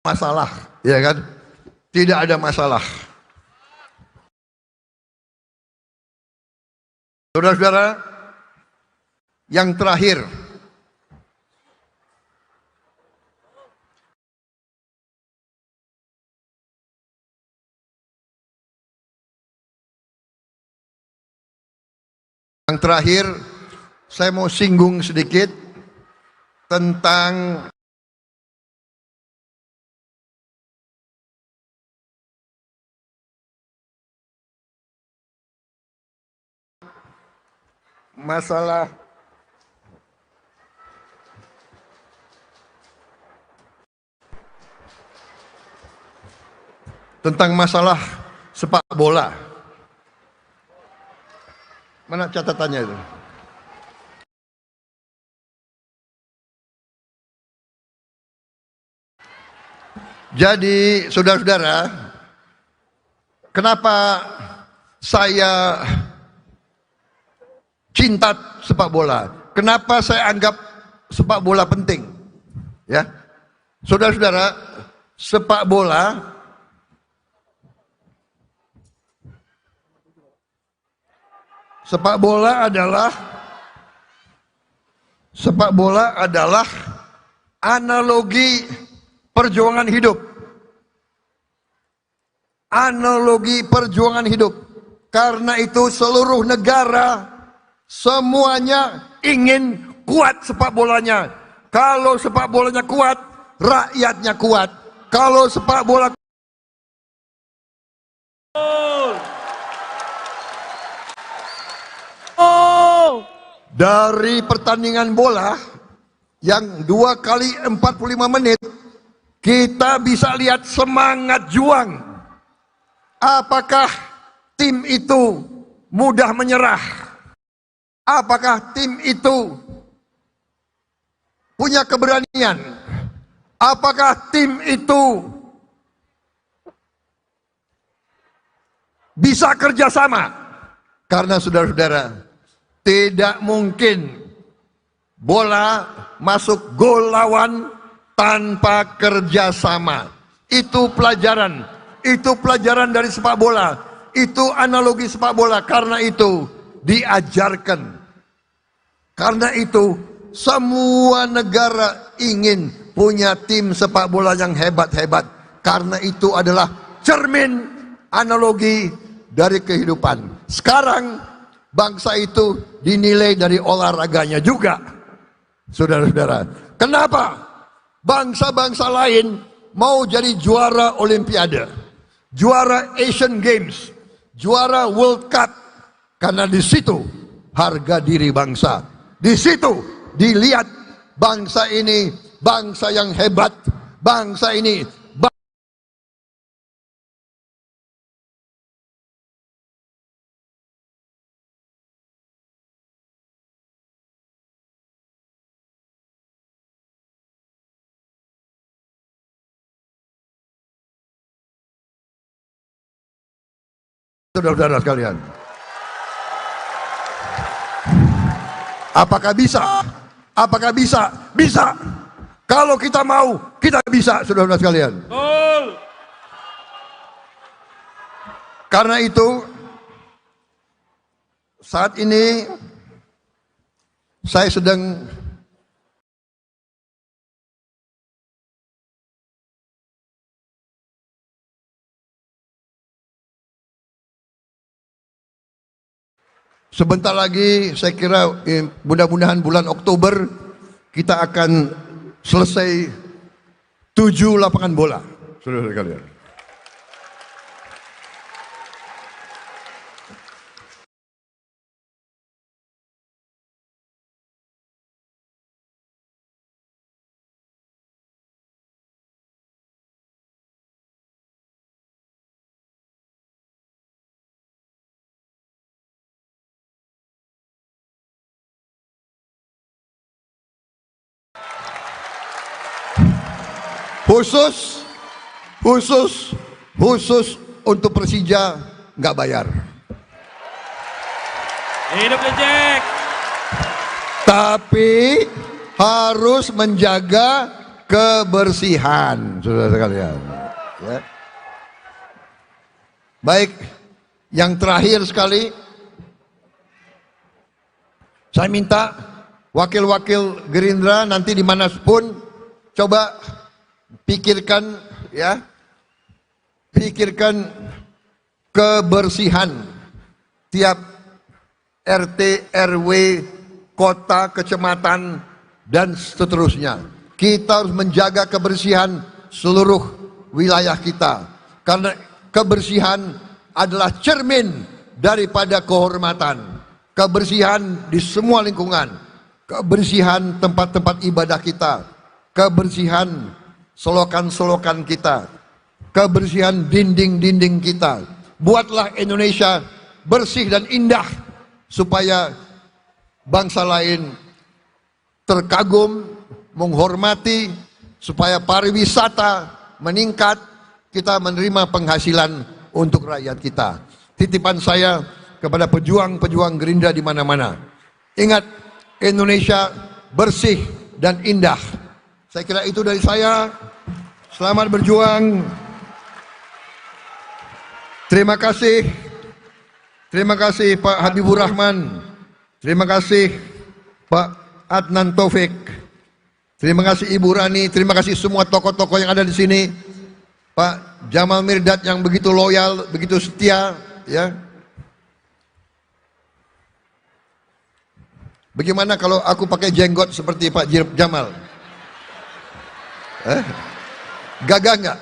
masalah, ya kan? Tidak ada masalah. Saudara-saudara, yang terakhir, saya mau singgung sedikit tentang masalah sepak bola. Mana catatannya itu? Jadi, saudara-saudara, kenapa saya cinta sepak bola? Kenapa saya anggap sepak bola penting? Ya, saudara-saudara, sepak bola adalah analogi perjuangan hidup. Analogi perjuangan hidup. Karena itu seluruh negara semuanya ingin kuat sepak bolanya. Kalau sepak bolanya kuat, rakyatnya kuat. Kalau sepak bola Dari pertandingan bola yang 2 kali 45 menit, kita bisa lihat semangat juang. Apakah tim itu mudah menyerah? Apakah tim itu punya keberanian? Apakah tim itu bisa kerjasama? Karena saudara-saudara, tidak mungkin bola masuk gol lawan tanpa kerjasama. Itu pelajaran dari sepak bola, itu analogi sepak bola. Karena itu diajarkan. Karena itu semua negara ingin punya tim sepak bola yang hebat-hebat. Karena itu adalah cermin analogi dari kehidupan. Sekarang bangsa itu dinilai dari olahraganya juga, saudara-saudara. Kenapa bangsa-bangsa lain mau jadi juara Olimpiade, juara Asian Games, juara World Cup? Karena di situ harga diri bangsa, di situ dilihat bangsa ini bangsa yang hebat, bangsa ini saudara-saudara sekalian. Apakah bisa? Apakah bisa? Bisa. Kalau kita mau, kita bisa, saudara-saudara sekalian. Betul. Karena itu, saat ini saya sedang sebentar lagi, saya kira mudah-mudahan bulan Oktober kita akan selesai 7 lapangan bola, saudara sekalian. Khusus untuk Persija nggak bayar. Hidup Jack. Tapi harus menjaga kebersihan, saudara sekalian. Ya. Baik, yang terakhir sekali, saya minta wakil-wakil Gerindra nanti dimanapun coba pikirkan, ya, pikirkan kebersihan tiap RT, RW, kota, kecamatan, dan seterusnya. Kita harus menjaga kebersihan seluruh wilayah kita, karena kebersihan adalah cermin daripada kehormatan. Kebersihan di semua lingkungan, kebersihan tempat-tempat ibadah kita, kebersihan selokan-selokan kita, kebersihan dinding-dinding kita. Buatlah Indonesia bersih dan indah supaya bangsa lain terkagum, menghormati, supaya pariwisata meningkat, kita menerima penghasilan untuk rakyat kita. Titipan saya kepada pejuang-pejuang Gerindra di mana-mana. Ingat, Indonesia bersih dan indah. Saya kira itu dari saya. Selamat berjuang. Terima kasih. Terima kasih Pak Habibur Rahman. Terima kasih Pak Adnan Taufik. Terima kasih Ibu Rani. Terima kasih semua tokoh-tokoh yang ada di sini. Pak Jamal Mirdad yang begitu loyal, begitu setia, ya. Bagaimana kalau aku pakai jenggot seperti Pak Jamal? Gagah nggak?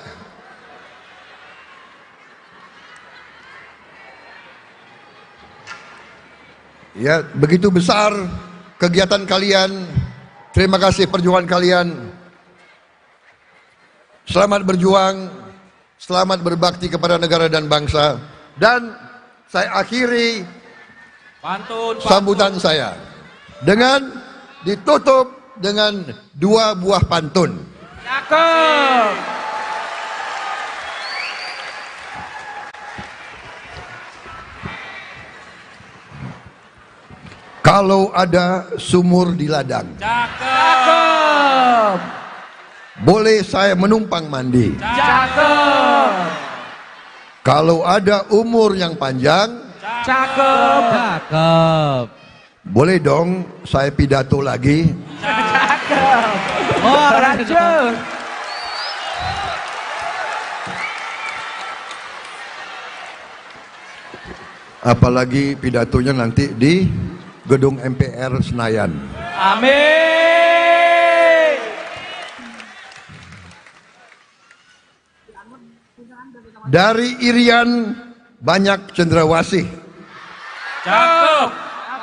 Ya, begitu besar kegiatan kalian, terima kasih perjuangan kalian. Selamat berjuang, selamat berbakti kepada negara dan bangsa. Dan saya akhiri sambutan saya dengan ditutup dengan 2 buah pantun. Cakep. Kalau ada sumur di ladang, Cakep. boleh saya menumpang mandi. Cakep. Kalau ada umur yang panjang, Cakep. Cakep. boleh dong saya pidato lagi. Cakep. Oh, racun. Apalagi pidatonya nanti di gedung MPR Senayan. Amin. Dari Irian banyak cendrawasih, Cakep.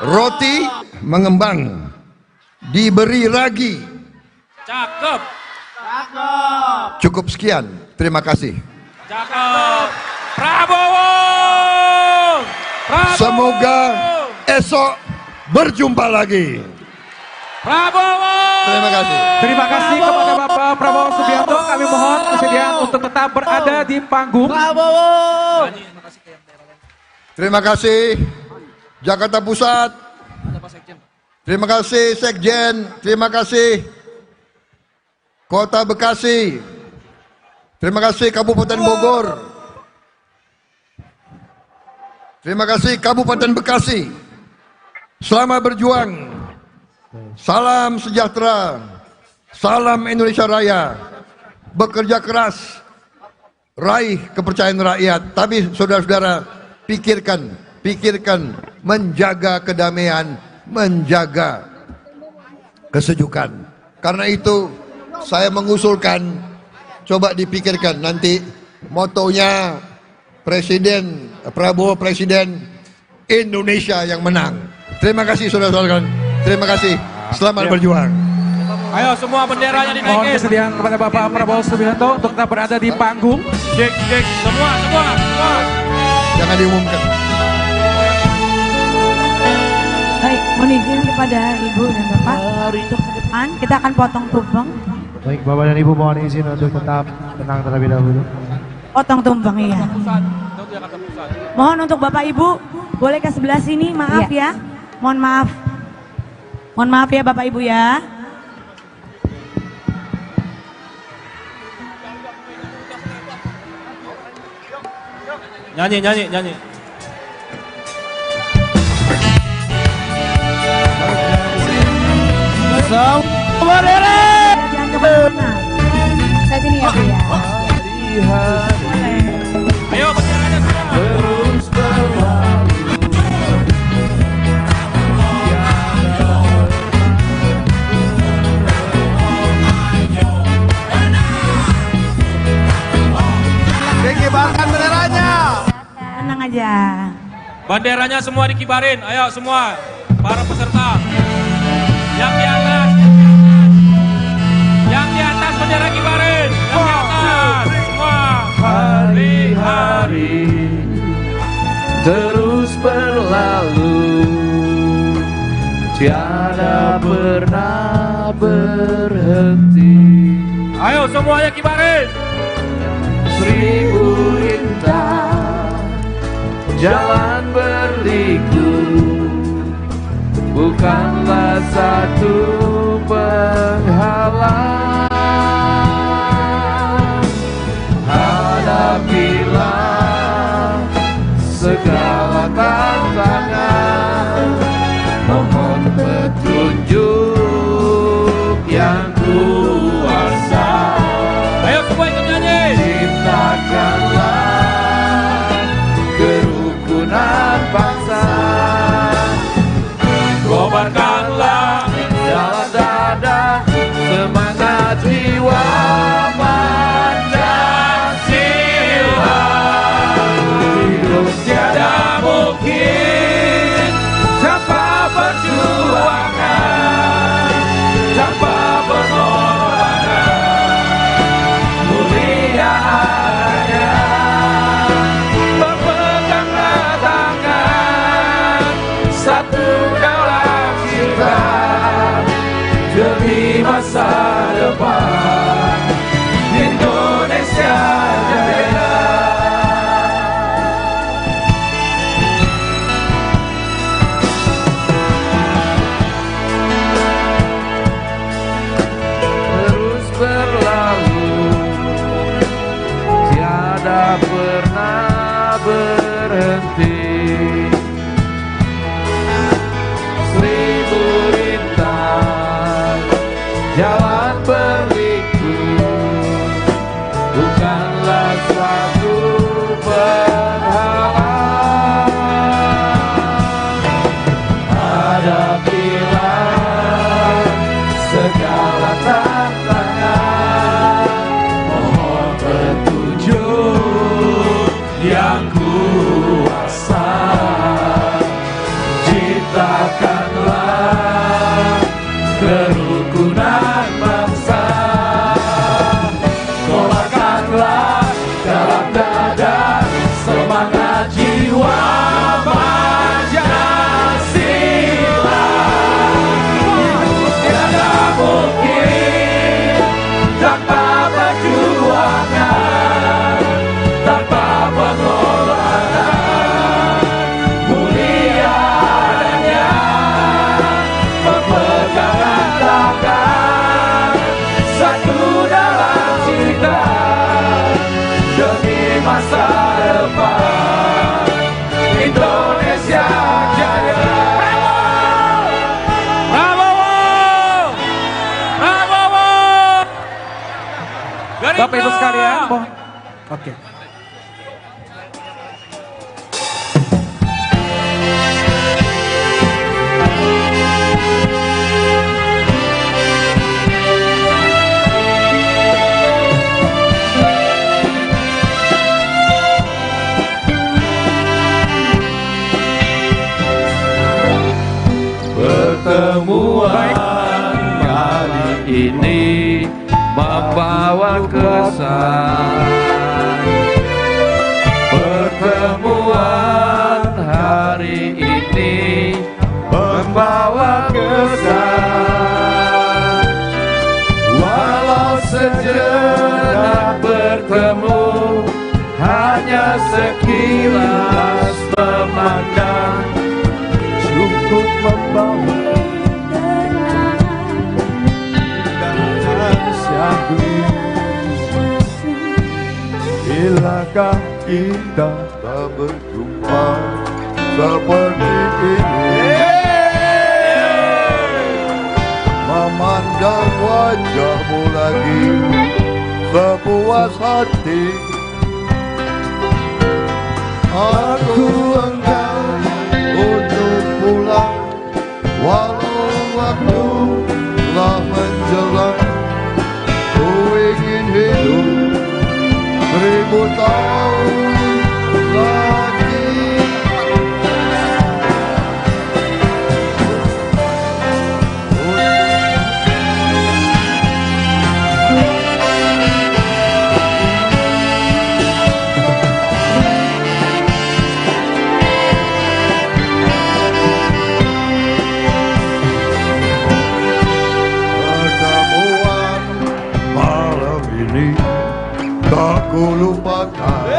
roti mengembang, diberi ragi. Cakep. Cukup sekian, terima kasih. Cakep. Prabowo. Prabowo. Semoga esok berjumpa lagi. Prabowo. Terima kasih. Terima kasih kepada Bapak Prabowo Subianto. Kami mohon kesediaan untuk tetap berada di panggung. Prabowo. Terima kasih Jakarta Pusat. Terima kasih Sekjen. Terima kasih Kota Bekasi. Terima kasih Kabupaten Bogor. Terima kasih Kabupaten Bekasi. Selamat berjuang. Salam sejahtera. Salam Indonesia Raya. Bekerja keras. Raih kepercayaan rakyat. Tapi saudara-saudara, pikirkan menjaga kedamaian, menjaga kesejukan. Karena itu saya mengusulkan, coba dipikirkan nanti motonya Presiden Prabowo, Presiden Indonesia yang menang. Terima kasih saudara-saudara. Terima kasih. Selamat berjuang. Ayo semua benderanya Mohon dinaikin. kesediaan kepada Bapak Prabowo Subianto untuk tetap berada di panggung. Cek. Semua. Jangan diumumkan. Baik, mohon izin kepada Ibu dan Bapak untuk ke depan. Kita akan potong tumpeng. Baik, Bapak dan Ibu mohon izin untuk tetap tenang terlebih dahulu. Potong tumpeng, iya. Mohon untuk Bapak Ibu, boleh ke sebelah sini, maaf ya. Mohon maaf. Mohon maaf ya Bapak Ibu ya. Nyanyi. Jangan kemana-mana. Saya sini ya Bu ya. Ayo benderanya semua. Dikibarkan benderanya. Tenang aja. Benderanya semua dikibarin. Ayo semua para peserta. Yang di atas. Yang di atas bendera kibarin. Yang di atas. Semua. Hari-hari terus berlalu, tiada pernah berhenti. Ayo semuanya kibarin. Seribu indah jalan berliku, bukanlah satu penghalang. Hadapilah segala tantangan, mohon petunjuk yang kuasa. Ayo semua ikut nyanyi. Ciptakanlah kerukunan bangsa, kobarkanlah dalam dada semangat jiwa Pancasila. Hidup tiada mungkin tanpa perjuangan. berliku, bukanlah suatu penghalang. Hadapilah segala tantangan, mohon petunjuk yang kuasa. Ciptakanlah kerukunan bangsa, kolakkanlah dalam dada semangat jiwa Pancasila. Tiada mungkin tanpa perjuangan, tanpa pengorbanan, mulia adanya pepegangan tangan, satu dalam cinta demi masa depan Indonesia Jaya. Bapak Ibu sekalian, oke. Pertemuan kali ini membawa kesan. Pertemuan hari ini membawa kesan. Walau sejenak bertemu, hanya sekilas memandang, cukup membawa bilakah kita tak berjumpa seperti ini, memandang wajahmu lagi sepuas hati. Aku enggan untuk pulang, walau waktu telah menjelang. Ku ingin hidup 1000 tahun lagi. Pertemuan malam ini tak kulupakan.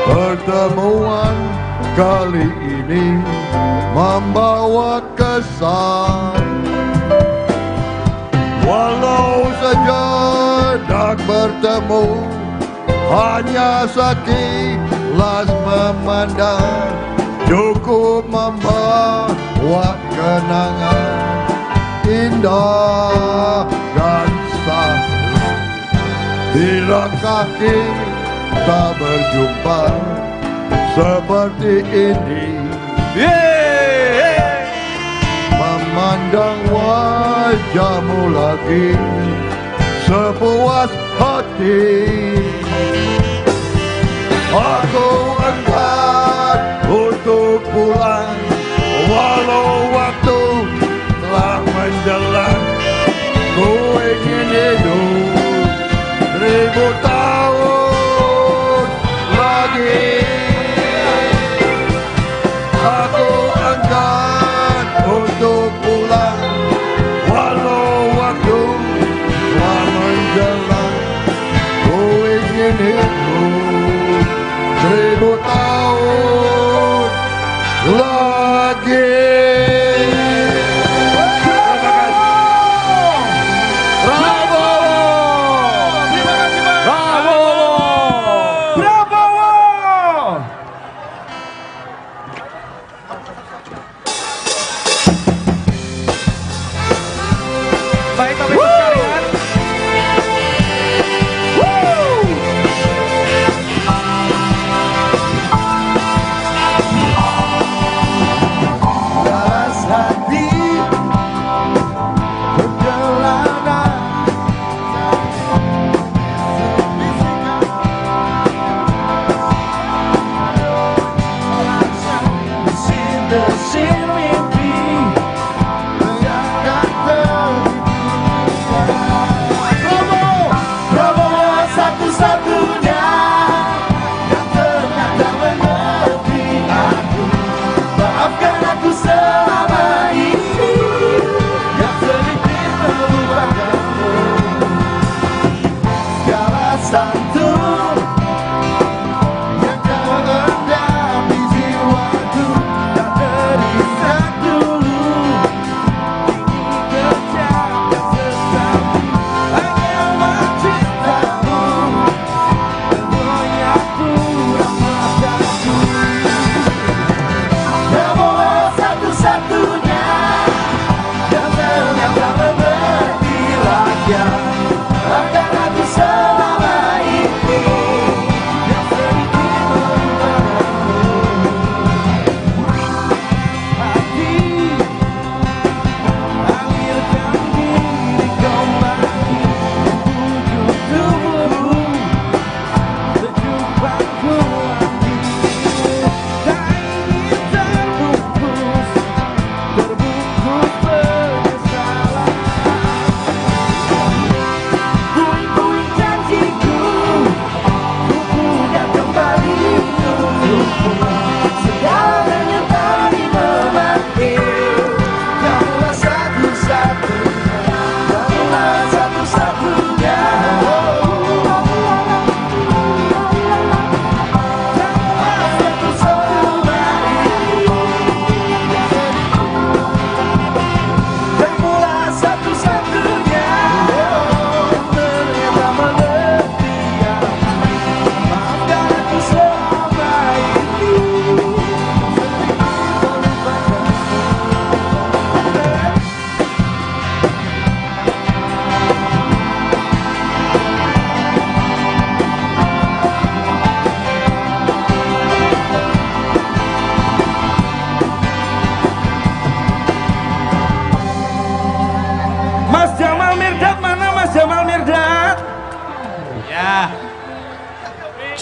Pertemuan kali ini membawa kesan. Walau sejenak bertemu, hanya sekilas memandang, cukup membawa kenangan indah dan sah. Bilakah kita berjumpa seperti ini, memandang wajahmu lagi sepuas hati. Aku enggan untuk pulang, walau waktu telah menjelang. Ku ingin hidup 1000 tahun lagi. Aku enggan untuk pulang, walau waktu telah menjelang. Ku ingin hidup 1000 tahun lagi.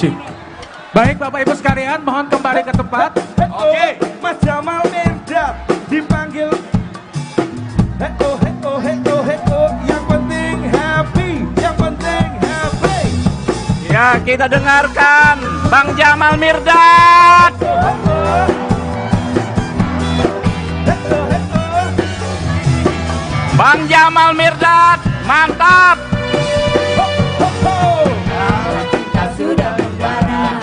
Sip. Baik Bapak Ibu sekalian, mohon kembali ke tempat. Oke, Mas Jamal Mirdad dipanggil. Heko, heko, heko, heko. Yang penting happy, yang penting happy. Ya, kita dengarkan Bang Jamal Mirdad. Bang Jamal Mirdad, mantap. Sudah membara.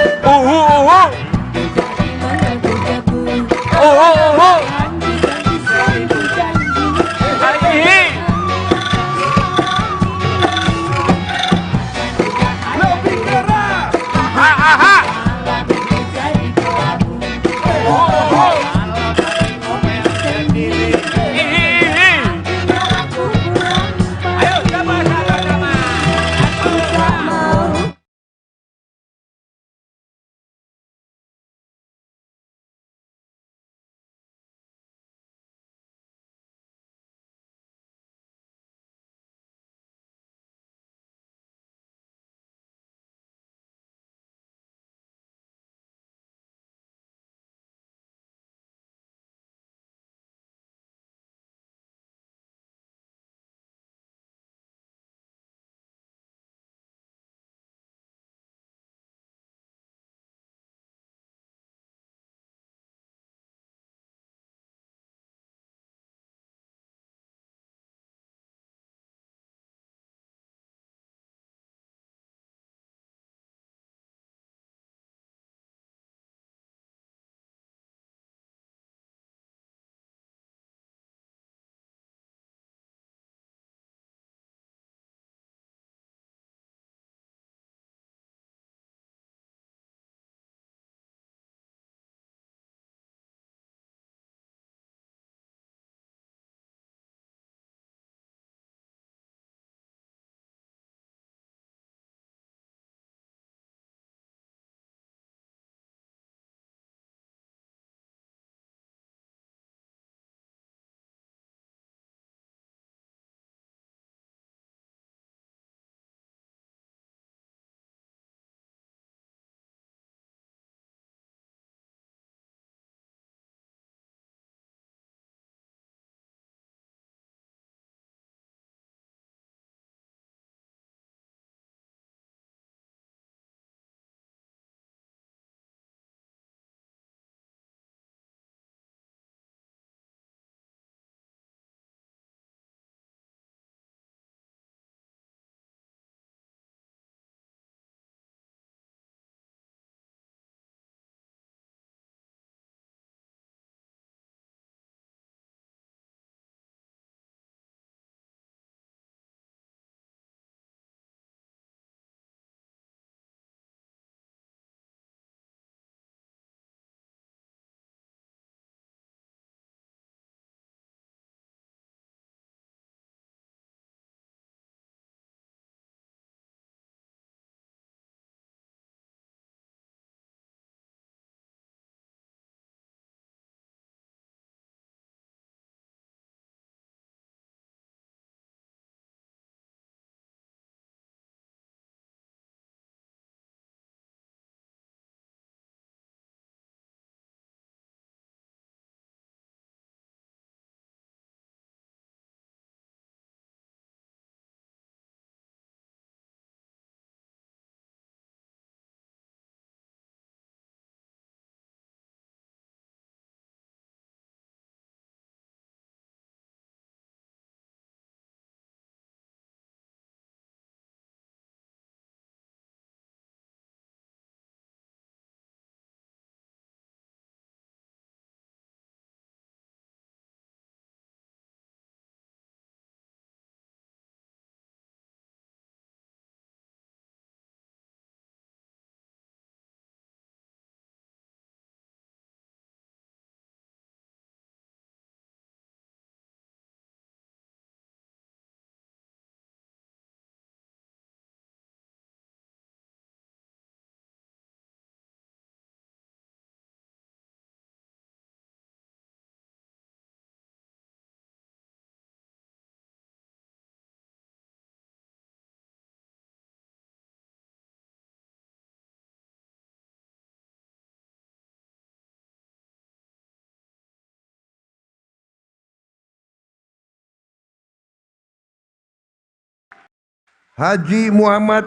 Haji Muhammad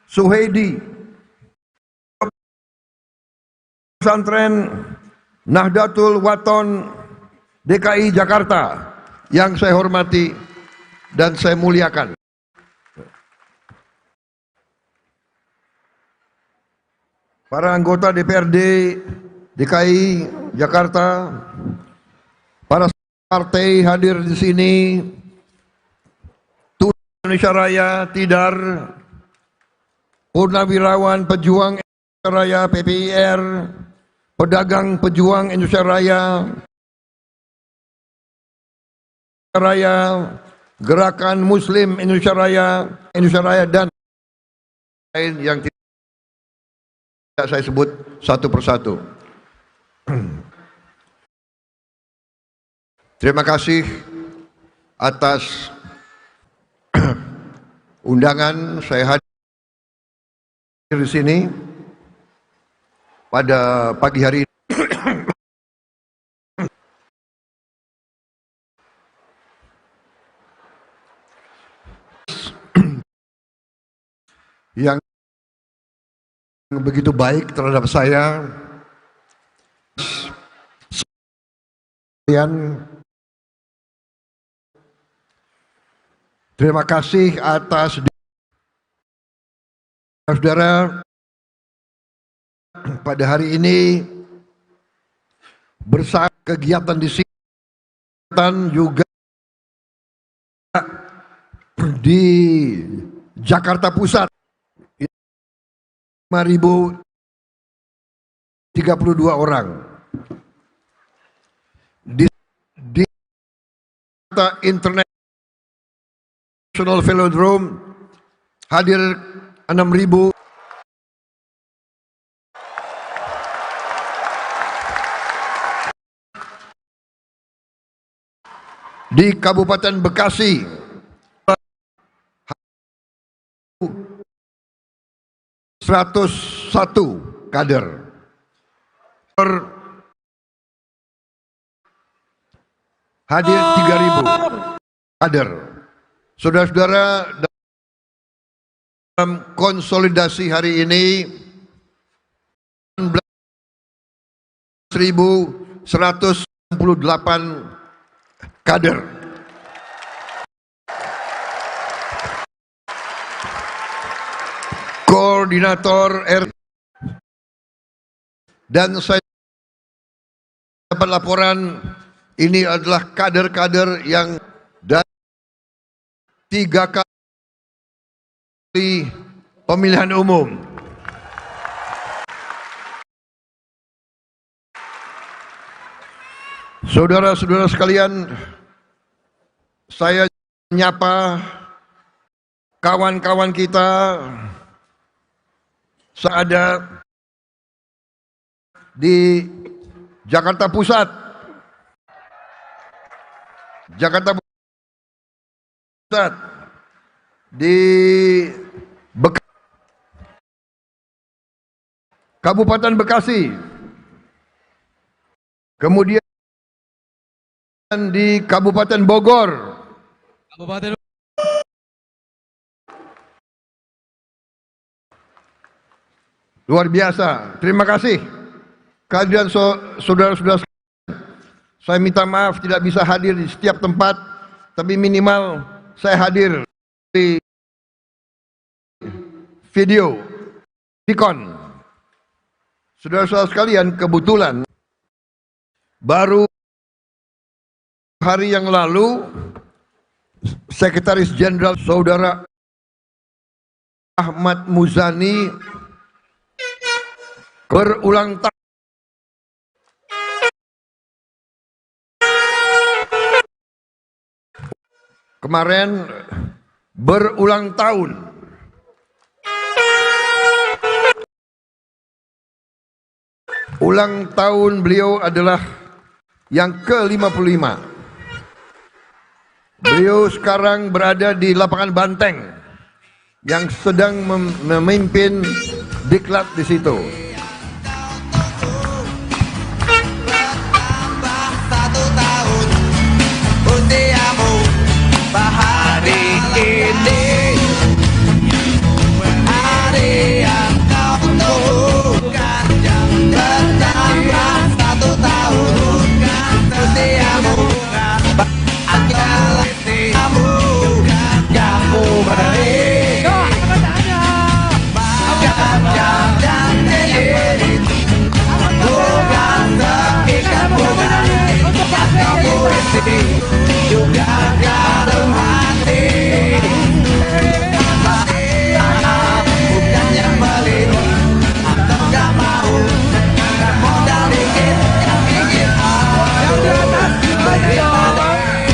Suhedi, Pesantren Nahdlatul Wathon DKI Jakarta, yang saya hormati dan saya muliakan. Para anggota DPRD DKI Jakarta, para partai hadir di sini, Indonesia Raya, Tidar, Purnawirawan Pejuang Indonesia Raya PPIR, Pedagang Pejuang Indonesia Raya, Gerakan Muslim Indonesia Raya dan lain yang tidak saya sebut satu persatu. Terima kasih atas undangan saya hadir di sini pada pagi hari ini. Yang begitu baik terhadap saya. Terima kasih atas saudara pada hari ini bersama kegiatan di sini juga di Jakarta Pusat 5.032 orang di Jakarta International Velodrome hadir 6.000. Di Kabupaten Bekasi 101 kader. Hadir 3.000 kader. Saudara-saudara, dalam konsolidasi hari ini 19.168 kader. Koordinator dan saya dapat laporan ini adalah kader-kader yang dari 3 kali pemilihan umum. Saudara-saudara sekalian, saya menyapa kawan-kawan kita seada di Jakarta Pusat. Jakarta Pusat di Kabupaten Bekasi. Kemudian di Kabupaten Bogor. Luar biasa. Terima kasih kehadiran saudara-saudara sekalian. Saya minta maaf tidak bisa hadir di setiap tempat, tapi minimal saya hadir di video Vicon. Saudara-saudara sekalian, kebetulan baru hari yang lalu Sekretaris Jenderal Saudara Ahmad Muzani berulang tahun. Kemarin berulang tahun. Ulang tahun beliau adalah yang ke-55. Beliau sekarang berada di lapangan Banteng yang sedang memimpin diklat di situ.